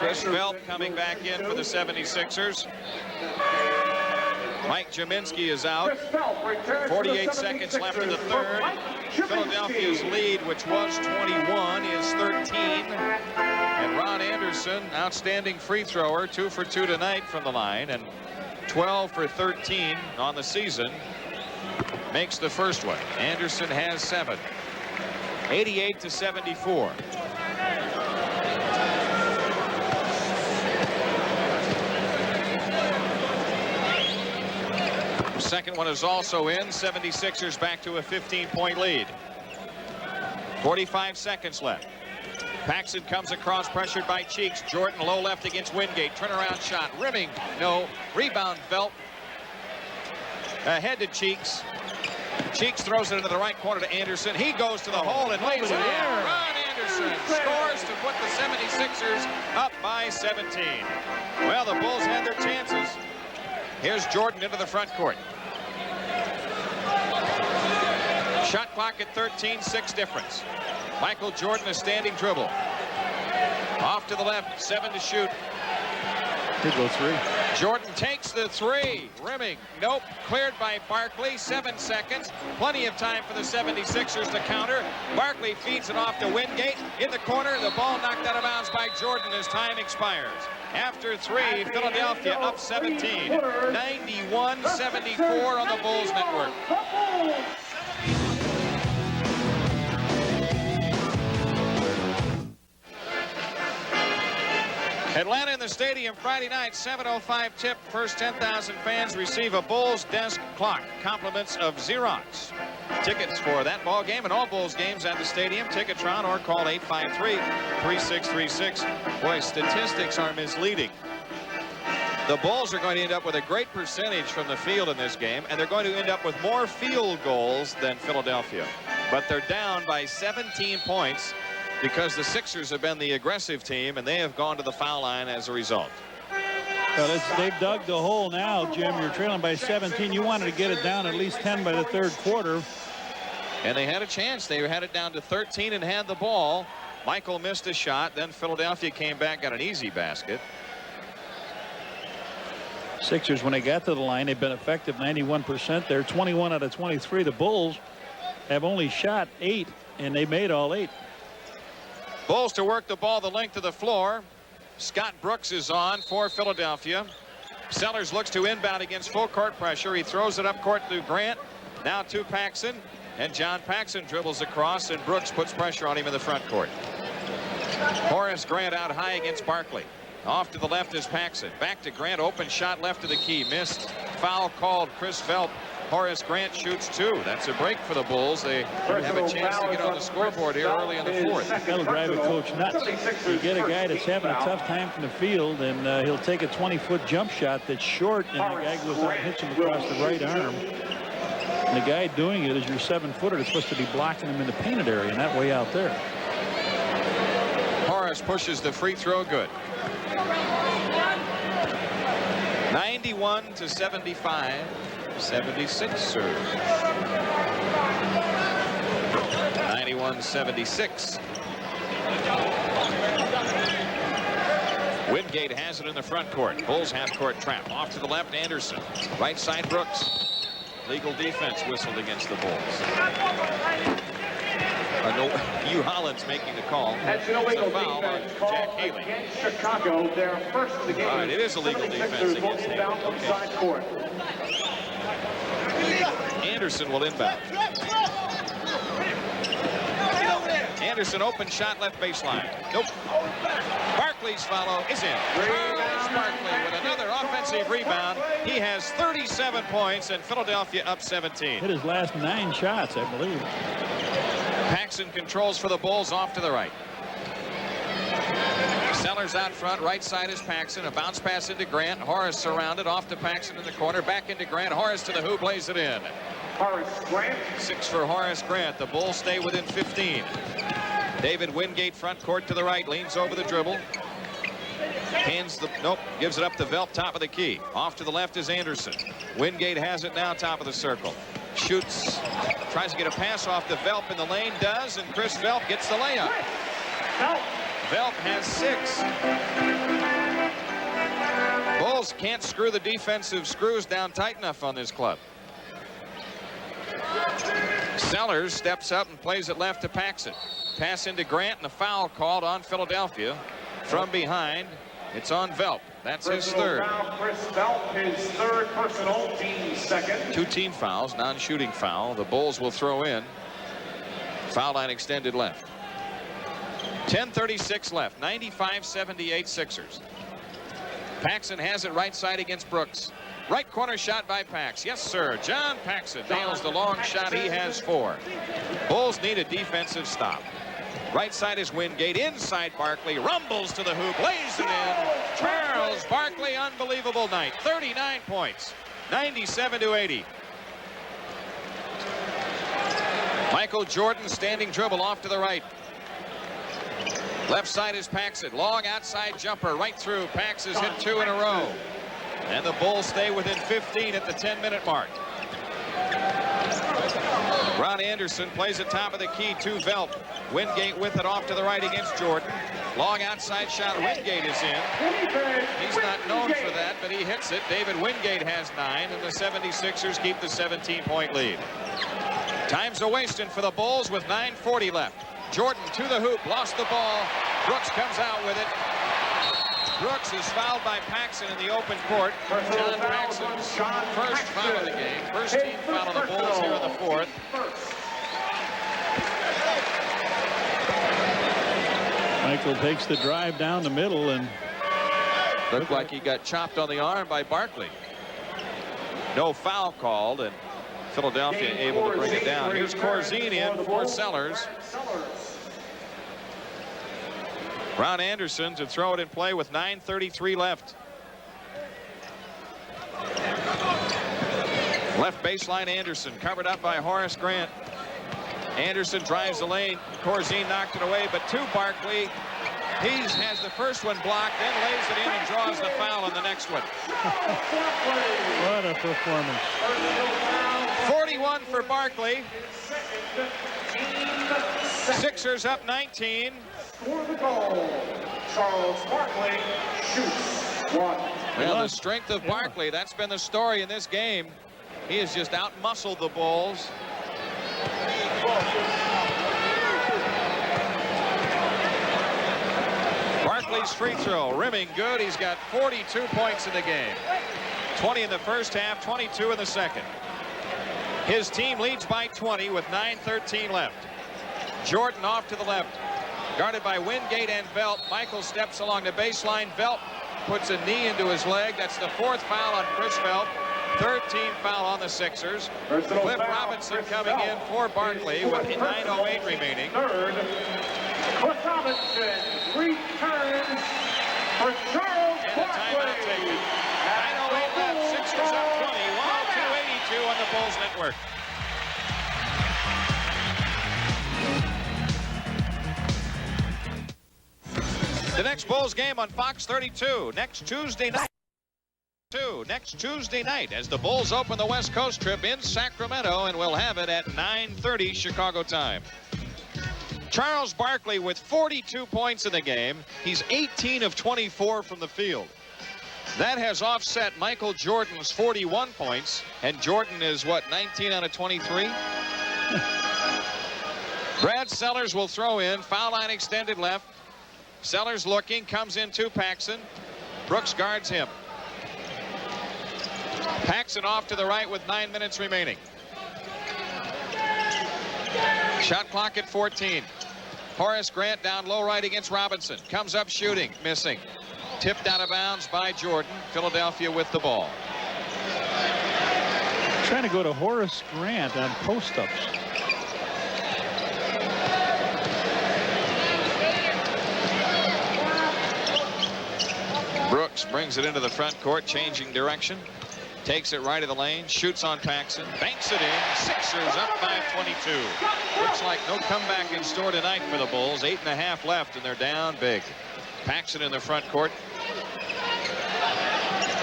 Chris Belt coming back in for the 76ers. Mike Jaminski is out. 48 seconds left in the third. Philadelphia's lead, which was 21, is 13. And Ron Anderson, outstanding free thrower, 2 for 2 tonight from the line, and 12 for 13 on the season, makes the first one. Anderson has 7. 88-74. Second one is also in. 76ers back to a 15-point lead. 45 seconds left. Paxson comes across, pressured by Cheeks. Jordan low left against Wingate. Turnaround shot. Rimming. No. Rebound Belt. Ahead to Cheeks. Cheeks throws it into the right corner to Anderson. He goes to the hole and lays it in. Ron Anderson scores to put the 76ers up by 17. Well, the Bulls had their chances. Here's Jordan into the front court. Shot clock at 13, 6 difference. Michael Jordan, a standing dribble. Off to the left, 7 to shoot. Could go 3. Jordan takes the 3. Rimming. Nope. Cleared by Barkley. 7 seconds. Plenty of time for the 76ers to counter. Barkley feeds it off to Wingate. In the corner, the ball knocked out of bounds by Jordan as time expires. After 3, Philadelphia up 17. 91-74 on the Bulls network. Atlanta in the stadium Friday night, 7:05 tip. First 10,000 fans receive a Bulls desk clock. Compliments of Xerox. Tickets for that ball game and all Bulls games at the stadium. Ticketron or call 853-3636. Boy, statistics are misleading. The Bulls are going to end up with a great percentage from the field in this game, and they're going to end up with more field goals than Philadelphia. But they're down by 17 points. Because the Sixers have been the aggressive team, and they have gone to the foul line as a result. Well, they've dug the hole now, Jim. You're trailing by 17. You wanted to get it down at least 10 by the third quarter. And they had a chance. They had it down to 13 and had the ball. Michael missed a shot. Then Philadelphia came back, got an easy basket. Sixers, when they got to the line, they've been effective 91%. They're 21 out of 23. The Bulls have only shot 8, and they made all 8. Bulls to work the ball the length of the floor. Scott Brooks is on for Philadelphia. Sellers looks to inbound against full court pressure. He throws it up court to Grant. Now to Paxson. And John Paxson dribbles across, and Brooks puts pressure on him in the front court. Horace Grant out high against Barkley. Off to the left is Paxson. Back to Grant. Open shot left of the key. Missed. Foul called. Chris Velp. Horace Grant shoots 2. That's a break for the Bulls. They have a chance to get on the scoreboard here early in the fourth. That'll drive a coach nuts. You get a guy that's having a tough time from the field, and he'll take a 20-foot jump shot that's short, and the guy goes out and hits him across the right arm. And the guy doing it is your 7-footer that's supposed to be blocking him in the painted area, and that way out there. Horace pushes the free throw good. 91-75. 76ers. 91-76. Wingate has it in the front court. Bulls half-court trap. Off to the left, Anderson. Right side, Brooks. Legal defense whistled against the Bulls. Hugh Holland's making the call. That's an illegal foul on defense Jack call Haley. against Chicago. Their first of the game. All right, it is a legal defense against Haley. Okay. Anderson will inbound. Anderson open shot left baseline. Nope. Barkley's follow is in. Charles Barkley with another offensive rebound. He has 37 points and Philadelphia up 17. Hit his last 9 shots, I believe. Paxson controls for the Bulls off to the right. Sellers out front. Right side is Paxson. A bounce pass into Grant. Horace surrounded. Off to Paxson in the corner. Back into Grant. Horace to the hoop. Lays it in. Horace Grant. 6 for Horace Grant. The Bulls stay within 15. David Wingate front court to the right. Leans over the dribble. Hands the... Nope. Gives it up to Velp. Top of the key. Off to the left is Anderson. Wingate has it now. Top of the circle. Shoots. Tries to get a pass off to Velp in the lane. Does. And Chris Velp gets the layup. Velp has 6. Bulls can't screw the defensive screws down tight enough on this club. Sellers steps up and plays it left to Paxson. Pass into Grant, and a foul called on Philadelphia. From behind, it's on Velp. That's his third. Chris Velp, his third personal, team second. 2 team fouls, non-shooting foul. The Bulls will throw in. Foul line extended left. 10:36 left. 95-78 Sixers. Paxson has it right side against Brooks. Right corner shot by Pax. Yes, sir. John Paxson nails the long shot. He has 4. Bulls need a defensive stop. Right side is Wingate. Inside Barkley. Rumbles to the hoop. Lays it in. Charles Barkley, unbelievable night. 39 points. 97-80. Michael Jordan standing dribble off to the right. Left side is Paxson. Long outside jumper right through. Pax has hit 2 in a row. And the Bulls stay within 15 at the 10-minute mark. Ron Anderson plays at top of the key to Velt. Wingate with it off to the right against Jordan. Long outside shot. Wingate is in. He's not known for that, but he hits it. David Wingate has 9, and the 76ers keep the 17-point lead. Time's a-wasting for the Bulls with 9:40 left. Jordan to the hoop, lost the ball. Brooks comes out with it. Brooks is fouled by Paxson in the open court. John Paxson's first foul of the game. First team foul on the Bulls here in the 4th. Michael takes the drive down the middle and looked like he got chopped on the arm by Barkley. No foul called, and Philadelphia able to bring it down. Here's Corzine in for Sellers. Ron Anderson to throw it in play with 9:33 left. Left baseline Anderson covered up by Horace Grant. Anderson drives the lane. Corzine knocked it away, but to Barkley. He has the first one blocked, then lays it in and draws the foul on the next one. what a performance. 41 for Barkley. Sixers up 19. For the goal, Charles Barkley shoots 1. Well, the strength of Barkley, that's been the story in this game. He has just out-muscled the Bulls. Barkley's free throw, rimming good. He's got 42 points in the game. 20 in the first half, 22 in the second. His team leads by 20 with 9:13 left. Jordan off to the left. Guarded by Wingate and Velt. Michael steps along the baseline. Velt puts a knee into his leg. That's the 4th foul on Chris Velt. 3rd team foul on the Sixers. Cliff Robinson coming in for Barkley with 9:08 remaining. Third, Cliff Robinson returns for Charles And the timeout taken. 9:08 left. Sixers up 20. 102-82 on the Bulls Network. The next Bulls game on Fox 32 next Tuesday night. Next Tuesday night as the Bulls open the West Coast trip in Sacramento, and we'll have it at 9:30 Chicago time. Charles Barkley with 42 points in the game. He's 18 of 24 from the field. That has offset Michael Jordan's 41 points, and Jordan is what, 19 out of 23? Brad Sellers will throw in. Foul line extended left. Sellers looking, comes in to Paxson. Brooks guards him. Paxson off to the right with 9 minutes remaining. Shot clock at 14. Horace Grant down low right against Robinson. Comes up shooting, missing. Tipped out of bounds by Jordan. Philadelphia with the ball. Trying to go to Horace Grant on post-ups. Brooks brings it into the front court, changing direction. Takes it right of the lane, shoots on Paxson, banks it in. Sixers up by 22. Looks like no comeback in store tonight for the Bulls. 8.5 left, and they're down big. Paxson in the front court.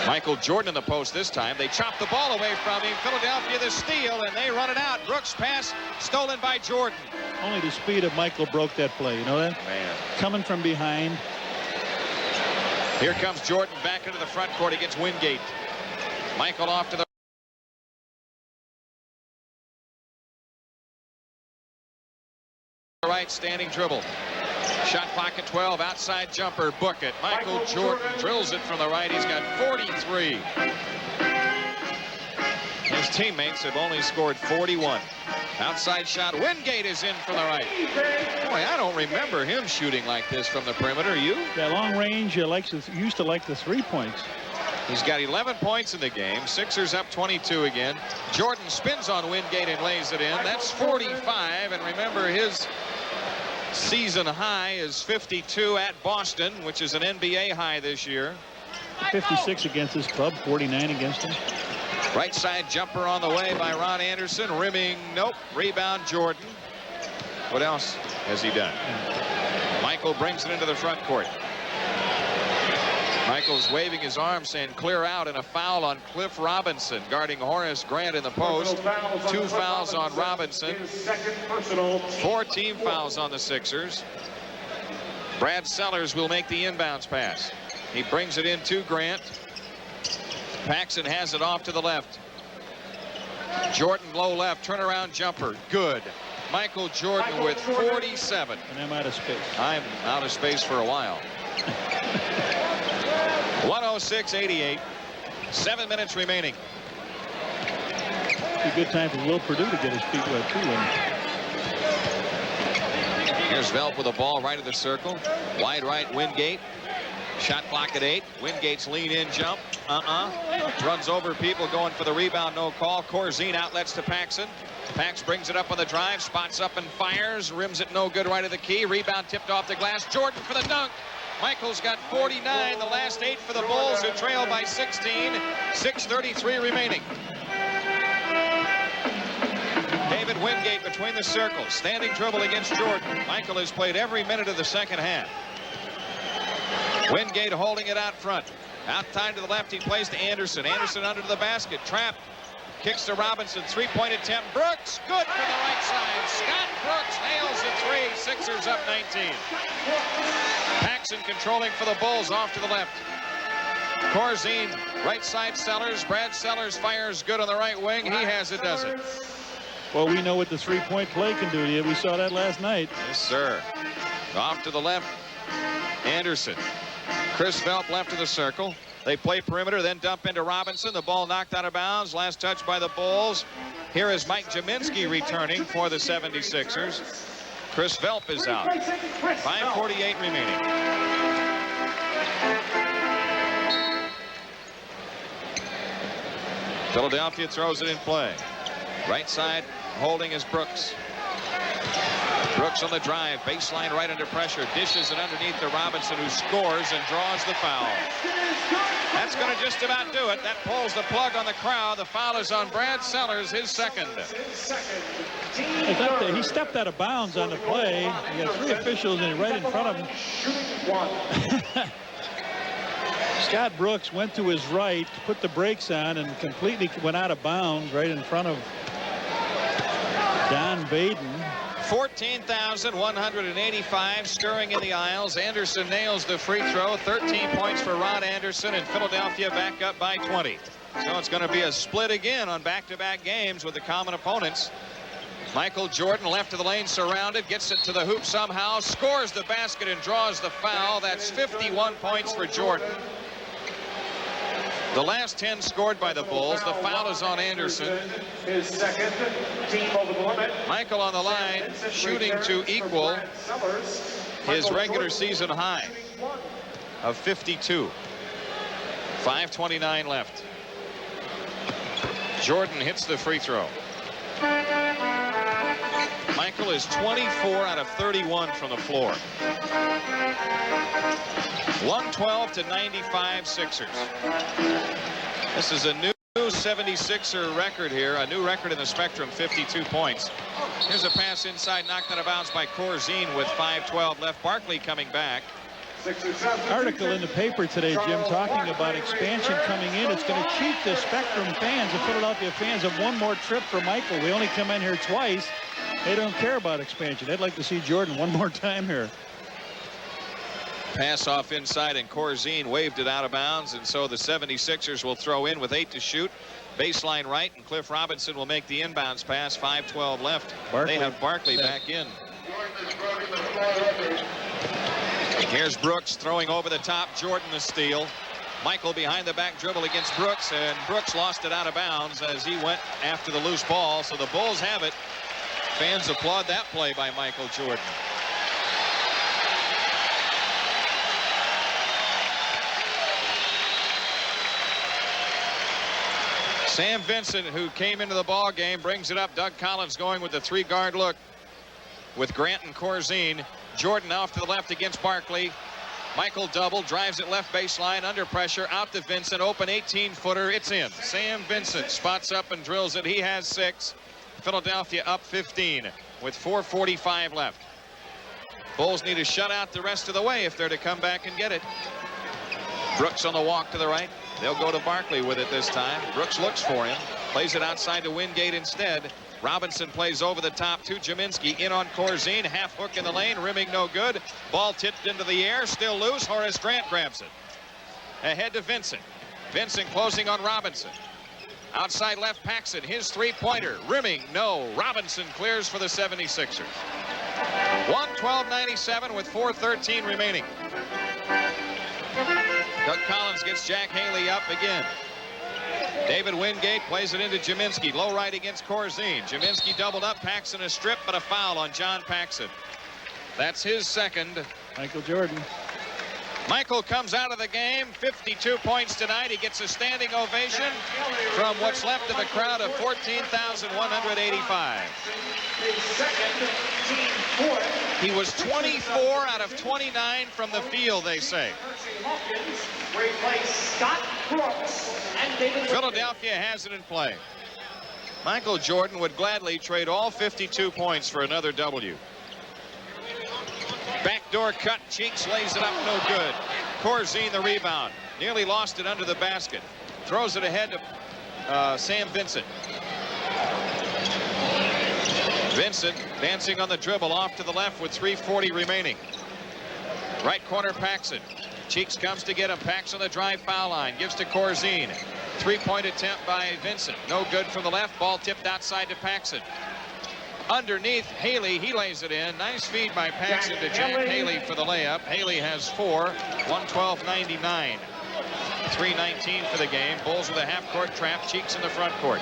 Michael Jordan in the post this time. They chop the ball away from him. Philadelphia the steal, and they run it out. Brooks pass stolen by Jordan. Only the speed of Michael broke that play. You know that? Man. Coming from behind. Here comes Jordan back into the front court against Wingate. Michael off to the right, standing dribble. Shot clock at 12, outside jumper, book it. Michael Jordan drills it from the right. He's got 43. His teammates have only scored 41. Outside shot, Wingate is in from the right. Boy, I don't remember him shooting like this from the perimeter. You? Yeah, long range, used to like the 3 points. He's got 11 points in the game. Sixers up 22 again. Jordan spins on Wingate and lays it in. That's 45. And remember, his season high is 52 at Boston, which is an NBA high this year. 56 against his club, 49 against him. Right side jumper on the way by Ron Anderson. Rimming, nope. Rebound, Jordan. What else has he done? Michael Michael brings it into the front court. Michael's waving his arm saying clear out, and a foul on Cliff Robinson guarding Horace Grant in the post. 2 fouls on Robinson. 4 team fouls on the Sixers. Brad Sellers will make the inbounds pass. He brings it in to Grant. Paxson has it off to the left. Jordan low left, turnaround jumper, good. Michael Jordan with 47. And I'm out of space. I'm out of space for a while. 106-88. 7 minutes remaining. It's a good time for Will Perdue to get his feet wet too. Here's Velp with the ball right of the circle. Wide right, Wingate. Shot clock at 8. Wingate's lean-in jump. Runs over people going for the rebound. No call. Corzine outlets to Paxson. Pax brings it up on the drive. Spots up and fires. Rims it no good right of the key. Rebound tipped off the glass. Jordan for the dunk. Michael's got 49. The last 8 for the Bulls, who trail by 16. 6:33 remaining. David Wingate between the circles. Standing dribble against Jordan. Michael has played every minute of the second half. Wingate holding it out front. Outside to the left, he plays to Anderson. Anderson under the basket. Trapped. Kicks to Robinson. 3-point attempt. Brooks. Good from the right side. Scott Brooks nails the 3. Sixers up 19. Paxson controlling for the Bulls off to the left. Corzine. Right side Sellers. Brad Sellers fires good on the right wing. He has it, does it. Well, we know what the 3-point play can do to you. We saw that last night. Yes, sir. Off to the left. Anderson. Chris Velp left of the circle. They play perimeter, then dump into Robinson. The ball knocked out of bounds. Last touch by the Bulls. Here is Mike Jaminski returning for the 76ers. Chris Velp is out. 5:48 remaining. Philadelphia throws it in play. Right side holding is Brooks. Brooks on the drive, baseline right under pressure, dishes it underneath to Robinson, who scores and draws the foul. That's going to just about do it. That pulls the plug on the crowd. The foul is on Brad Sellers, his second. He stepped out of bounds on the play. You got 3 officials right in front of him. Scott Brooks went to his right, put the brakes on, and completely went out of bounds right in front of Don Baden. 14,185 stirring in the aisles. Anderson nails the free throw. 13 points for Rod Anderson, and Philadelphia back up by 20. So it's going to be a split again on back-to-back games with the common opponents. Michael Jordan left of the lane, surrounded, gets it to the hoop somehow, scores the basket and draws the foul. That's 51 points for Jordan. The last 10 scored by the Bulls. The foul is on Anderson. His second, team over the limit. Michael on the line, shooting to equal his regular season high of 52. 5:29 left. Jordan hits the free throw. Michael is 24 out of 31 from the floor. 112-95 Sixers. This is a new 76er record here, a new record in the Spectrum, 52 points. Here's a pass inside, knocked out of bounds by Corzine with 5:12 left. Barkley coming back. Article in the paper today, Jim, talking about expansion coming in. It's going to cheat the Spectrum fans. The Philadelphia fans have one more trip for Michael. We only come in here twice. They don't care about expansion. They'd like to see Jordan one more time here. Pass off inside, and Corzine waved it out of bounds, and so the 76ers will throw in with 8 to shoot. Baseline right, and Cliff Robinson will make the inbounds pass. 5:12 left. Barkley. They have Barkley back in. Here's Brooks throwing over the top. Jordan the steal. Michael behind the back dribble against Brooks, and Brooks lost it out of bounds as he went after the loose ball. So the Bulls have it. Fans applaud that play by Michael Jordan. Sam Vincent, who came into the ball game, brings it up. Doug Collins going with the 3-guard look with Grant and Corzine. Jordan off to the left against Barkley. Michael double, drives it left baseline, under pressure, out to Vincent, open 18-footer, it's in. Sam Vincent spots up and drills it. He has 6. Philadelphia up 15 with 4:45 left. Bulls need to shut out the rest of the way if they're to come back and get it. Brooks on the walk to the right. They'll go to Barkley with it this time. Brooks looks for him. Plays it outside to Wingate instead. Robinson plays over the top to Jaminski. In on Corzine. Half hook in the lane. Rimming no good. Ball tipped into the air. Still loose. Horace Grant grabs it. Ahead to Vincent. Vincent closing on Robinson. Outside left Paxson. His three-pointer. Rimming no. Robinson clears for the 76ers. 112-97 with 4:13 remaining. Doug Collins gets Jack Haley up again. David Wingate plays it into Jaminski. Low right against Corzine. Jaminski doubled up. Paxson a strip, but a foul on John Paxson. That's his second. Michael Jordan. Michael comes out of the game. 52 points tonight. He gets a standing ovation from what's left of a crowd of 14,185. He was 24 out of 29 from the field, they say. Philadelphia has it in play. Michael Jordan would gladly trade all 52 points for another W. Backdoor cut. Cheeks lays it up. No good. Corzine the rebound. Nearly lost it under the basket. Throws it ahead to Sam Vincent. Vincent dancing on the dribble off to the left with 3:40 remaining. Right corner Paxson. Cheeks comes to get him. Paxson the drive foul line. Gives to Corzine. Three-point attempt by Vincent. No good from the left. Ball tipped outside to Paxson. Underneath Haley, he lays it in. Nice feed by Paxson to Jack Haley for the layup. Haley has 4. 112-99. 3:19 for the game. Bulls with a half-court trap. Cheeks in the front court.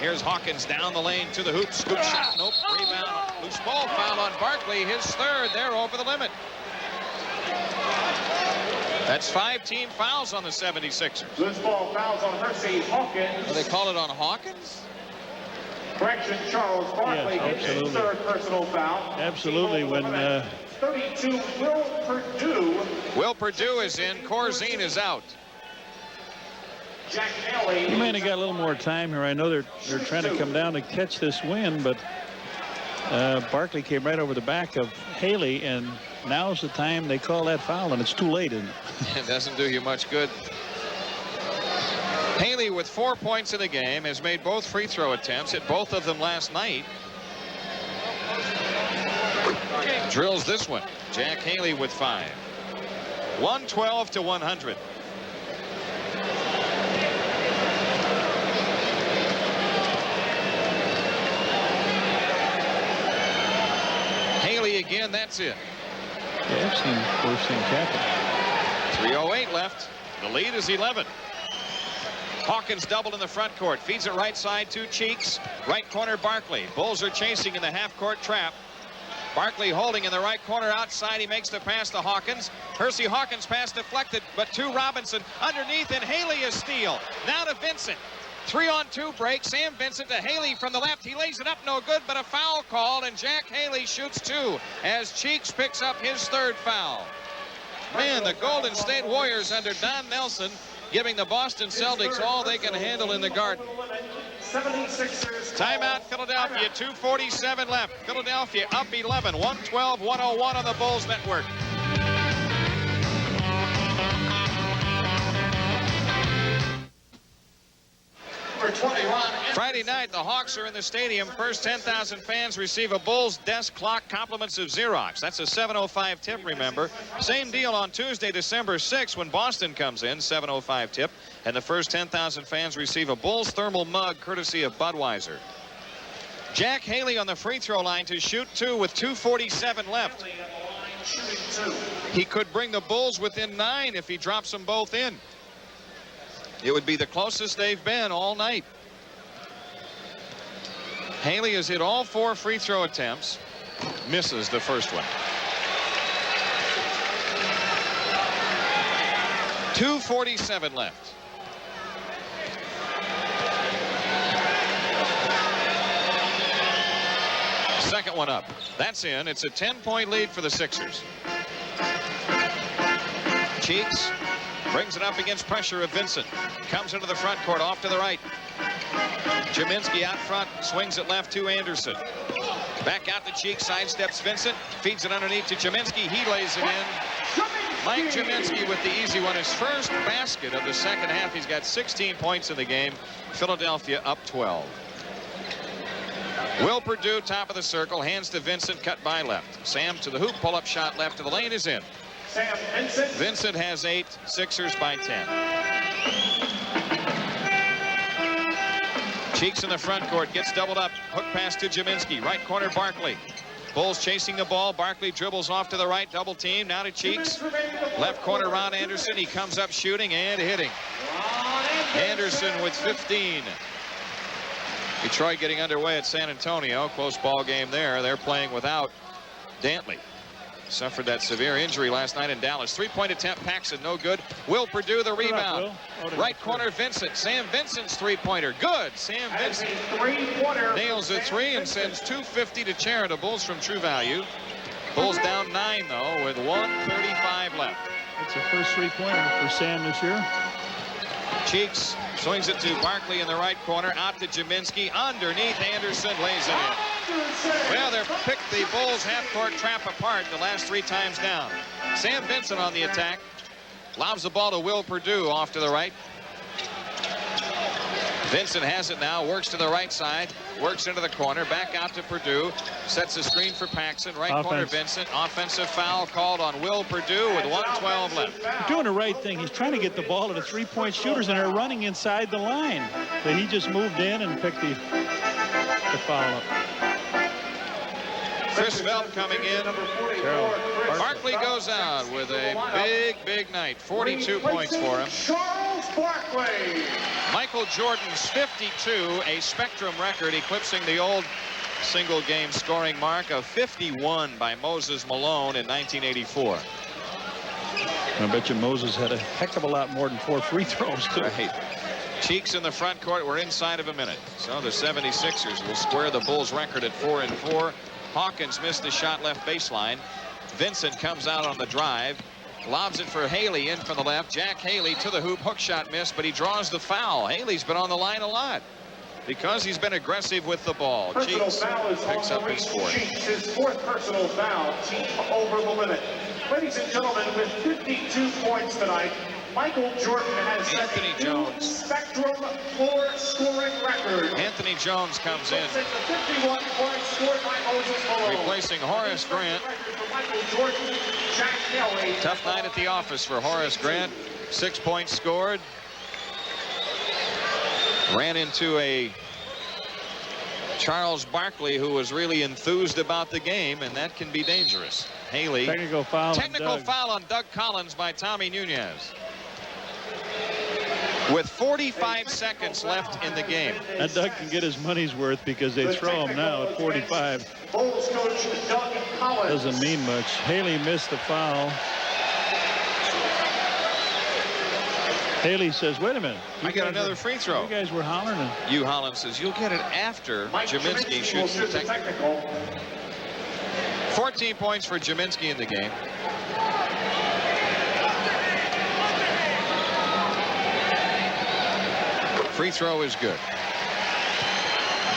Here's Hawkins down the lane to the hoop. Scoop shot. Nope. Rebound. Loose ball foul on Barkley. His third. They're over the limit. That's 5 team fouls on the 76ers. Loose ball fouls on Hersey Hawkins. Well, they call it on Hawkins? Correction, Charles Barkley Yes, gets his third personal foul. Absolutely. When 32, Will Purdue. Will Purdue is in. Corzine is out. Jack Haley. he may have got a little more time here. I know they're trying to come down to catch this win, but Barkley came right over the back of Haley, and now's the time they call that foul, and it's too late, isn't it? It doesn't do you much good. Haley with 4 points in the game has made both free throw attempts, hit both of them last night. Drills this one. Jack Haley with 5. 112-100. Haley again, that's it. Yeah, I've seen worse things happen. 3:08 left. The lead is 11. Hawkins doubled in the front court. Feeds it right side to Cheeks. Right corner Barkley. Bulls are chasing in the half-court trap. Barkley holding in the right corner outside. He makes the pass to Hawkins. Hersey Hawkins pass deflected, but to Robinson. Underneath, and Haley is steal. Now to Vincent. 3-on-2 break. Sam Vincent to Haley from the left. He lays it up, no good, but a foul called, and Jack Haley shoots 2 as Cheeks picks up his third foul. Man, the Golden State Warriors under Don Nelson giving the Boston Celtics all they can handle in the Garden. Timeout, Philadelphia. 2:47 left. Philadelphia up 11. 112-101 on the Bulls Network. Friday night, the Hawks are in the stadium. First 10,000 fans receive a Bulls desk clock, compliments of Xerox. That's a 7:05 tip, remember. Same deal on Tuesday, December 6th, when Boston comes in, 7:05 tip. And the first 10,000 fans receive a Bulls thermal mug, courtesy of Budweiser. Jack Haley on the free throw line to shoot 2 with 2:47 left. He could bring the Bulls within 9 if he drops them both in. It would be the closest they've been all night. Haley has hit all 4 free throw attempts. Misses the first one. 2:47 left. Second one up. That's in. It's a 10-point lead for the Sixers. Cheeks brings it up against pressure of Vincent. Comes into the front court, off to the right. Jaminski out front, swings it left to Anderson. Back out the cheek, sidesteps Vincent, feeds it underneath to Chiminski. He lays it in. Mike Chiminski with the easy one. His first basket of the second half. He's got 16 points in the game. Philadelphia up 12. Will Perdue, top of the circle, hands to Vincent, cut by left. Sam to the hoop, pull-up shot left to the lane is in. Sam Vincent. Vincent has 8, Sixers by 10. Cheeks in the front court, gets doubled up, hook pass to Chiminski, right corner Barkley. Bulls chasing the ball, Barkley dribbles off to the right, double team, now to Cheeks. Left corner Ron Anderson, he comes up shooting and hitting. Anderson with 15. Detroit getting underway at San Antonio. Close ball game there. They're playing without Dantley. Suffered that severe injury last night in Dallas. Three-point attempt, Paxson, no good. Will Perdue the rebound. Right corner Vincent. Sam Vincent's three-pointer. Good. Sam Vincent nails a three and sends 250 to Charitables from True Value. Bulls down 9 though with 1:35 left. It's the first three-pointer for Sam this year. Cheeks swings it to Barkley in the right corner, out to Chiminski, underneath Anderson, lays it in. Well, they've picked the Bulls half-court trap apart the last 3 times down. Sam Vincent on the attack, lobs the ball to Will Perdue off to the right. Vincent has it now, works to the right side, works into the corner, back out to Perdue, sets a screen for Paxson, right corner Vincent. Offensive foul called on Will Perdue with 1:12 left. He's doing the right thing. He's trying to get the ball to the three-point shooters, and they're running inside the line. But he just moved in and picked the foul up. Chris Velp coming in. Barkley goes out with a big night. 42 points for him. Charles Barkley. Michael Jordan's 52, a Spectrum record, eclipsing the old single game scoring mark of 51 by Moses Malone in 1984. I bet you Moses had a heck of a lot more than 4 free throws too. Right. Cheeks in the front court. We're inside of a minute. So the 76ers will square the Bulls record at 4-4. Hawkins missed the shot left baseline. Vincent comes out on the drive, lobs it for Haley in from the left. Jack Haley to the hoop, hook shot missed, but he draws the foul. Haley's been on the line a lot because he's been aggressive with the ball. Cheeks picks up his 4th. His 4th personal foul, team over the limit. Ladies and gentlemen, with 52 points tonight, Michael Jordan has set a new Spectrum floor scoring record. Anthony Jones comes in, 51 points scored by Moses Malone. replacing Horace Grant. Tough night at the office for Horace Grant. 6 points scored. Ran into a Charles Barkley who was really enthused about the game, and that can be dangerous. Haley. Technical foul on Doug Collins by Tommy Nunez. With 45 seconds left in the game. And Doug can get his money's worth because they throw him now at 45. Bulls coach Doug Collins. Doesn't mean much. Haley missed the foul. Haley says, wait a minute. I got another free throw. You guys were hollering. Hugh Holland says, you'll get it after Chiminski shoots the technical. 14 points for Chiminski in the game. Free throw is good.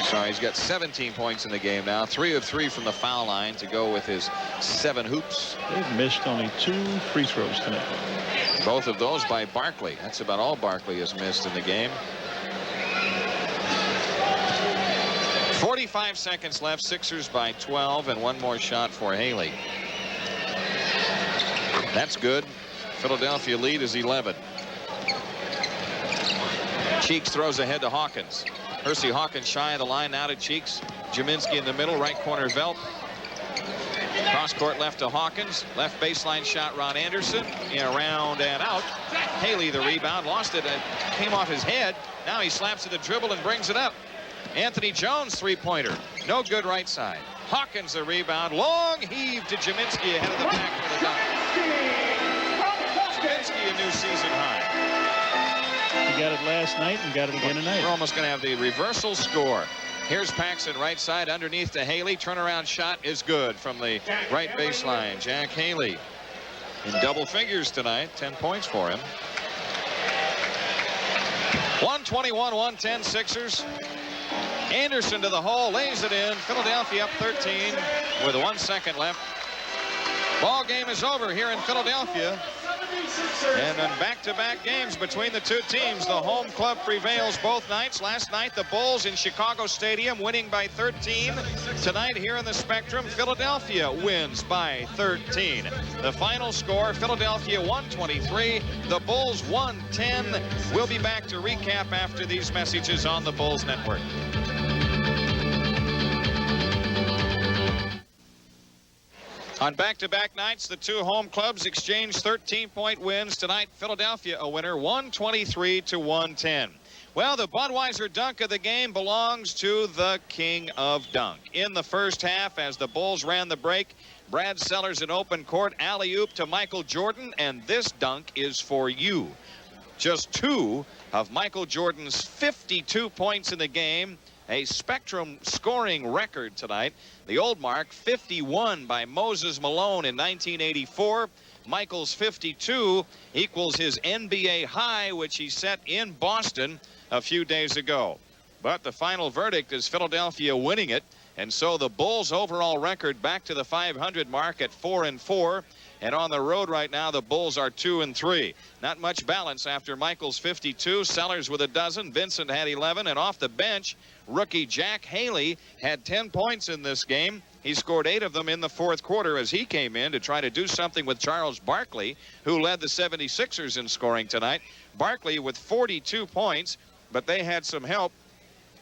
Sorry, he's got 17 points in the game now. 3 of 3 from the foul line to go with his 7 hoops. They've missed only 2 free throws tonight. Both of those by Barkley. That's about all Barkley has missed in the game. 45 seconds left. Sixers by 12, and 1 more shot for Haley. That's good. Philadelphia lead is 11. Cheeks throws ahead to Hawkins. Hersey Hawkins shy of the line, now to Cheeks. Chiminski in the middle, right corner Velp. Cross court left to Hawkins. Left baseline shot Ron Anderson. Around and out. Haley the rebound, lost it, came off his head. Now he slaps at the dribble and brings it up. Anthony Jones three-pointer. No good right side. Hawkins the rebound. Long heave to Chiminski ahead of the back for the dunk. Chiminski a new season high. He got it last night and got it again tonight. We're almost going to have the reversal score. Here's Paxson right side underneath to Haley. Turnaround shot is good from the right baseline. Jack Haley in double figures tonight. 10 points for him. 121-110 Sixers. Anderson to the hole, lays it in. Philadelphia up 13 with 1 second left. Ball game is over here in Philadelphia. And in back-to-back games between the two teams, the home club prevails both nights. Last night, the Bulls in Chicago Stadium winning by 13. Tonight here in the Spectrum, Philadelphia wins by 13. The final score, Philadelphia 123, the Bulls 110. We'll be back to recap after these messages on the Bulls Network. On back-to-back nights, the two home clubs exchanged 13-point wins. Tonight, Philadelphia a winner, 123-110. Well, the Budweiser dunk of the game belongs to the king of dunk. In the first half, as the Bulls ran the break, Brad Sellers in open court, alley-oop to Michael Jordan, and this dunk is for you. Just 2 of Michael Jordan's 52 points in the game. A Spectrum scoring record tonight. The old mark, 51 by Moses Malone in 1984. Michael's 52 equals his NBA high, which he set in Boston a few days ago. But the final verdict is Philadelphia winning it. And so the Bulls' overall record back to the 500 mark at 4-4. And on the road right now, the Bulls are 2-3. Not much balance after Michael's 52. Sellers with a dozen. Vincent had 11. And off the bench, rookie Jack Haley had 10 points in this game. He scored 8 of them in the fourth quarter as he came in to try to do something with Charles Barkley, who led the 76ers in scoring tonight. Barkley with 42 points, but they had some help.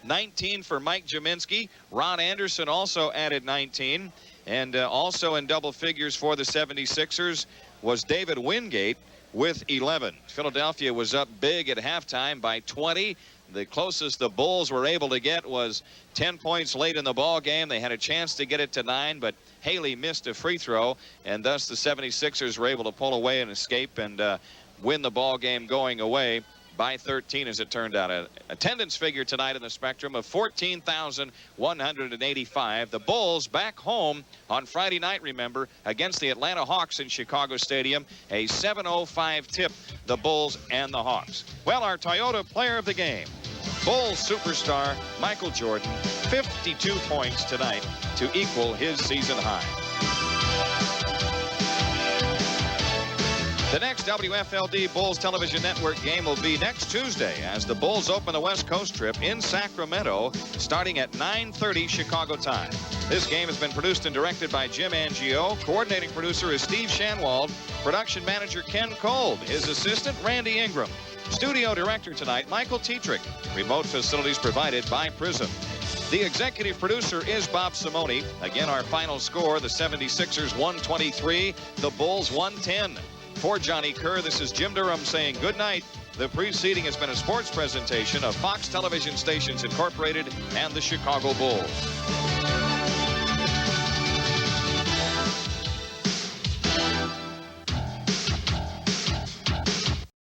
19 for Mike Jaminski. Ron Anderson also added 19. And also in double figures for the 76ers was David Wingate with 11. Philadelphia was up big at halftime by 20. The closest the Bulls were able to get was 10 points late in the ball game. They had a chance to get it to 9, but Haley missed a free throw, and thus the 76ers were able to pull away and escape and win the ball game going away by 13, as it turned out. An attendance figure tonight in the Spectrum of 14,185. The Bulls back home on Friday night, remember, against the Atlanta Hawks in Chicago Stadium. A 7:05 tip, the Bulls and the Hawks. Well, our Toyota player of the game, Bulls superstar Michael Jordan, 52 points tonight to equal his season high. The next WFLD Bulls Television Network game will be next Tuesday as the Bulls open the West Coast trip in Sacramento starting at 9:30 Chicago time. This game has been produced and directed by Jim Angio. Coordinating producer is Steve Shanwald. Production manager Ken Kolb. His assistant Randy Ingram. Studio director tonight Michael Tetrick. Remote facilities provided by Prism. The executive producer is Bob Simone. Again, our final score, the 76ers 123, the Bulls 110. For Johnny Kerr, this is Jim Durham saying good night. The preceding has been a sports presentation of Fox Television Stations Incorporated and the Chicago Bulls.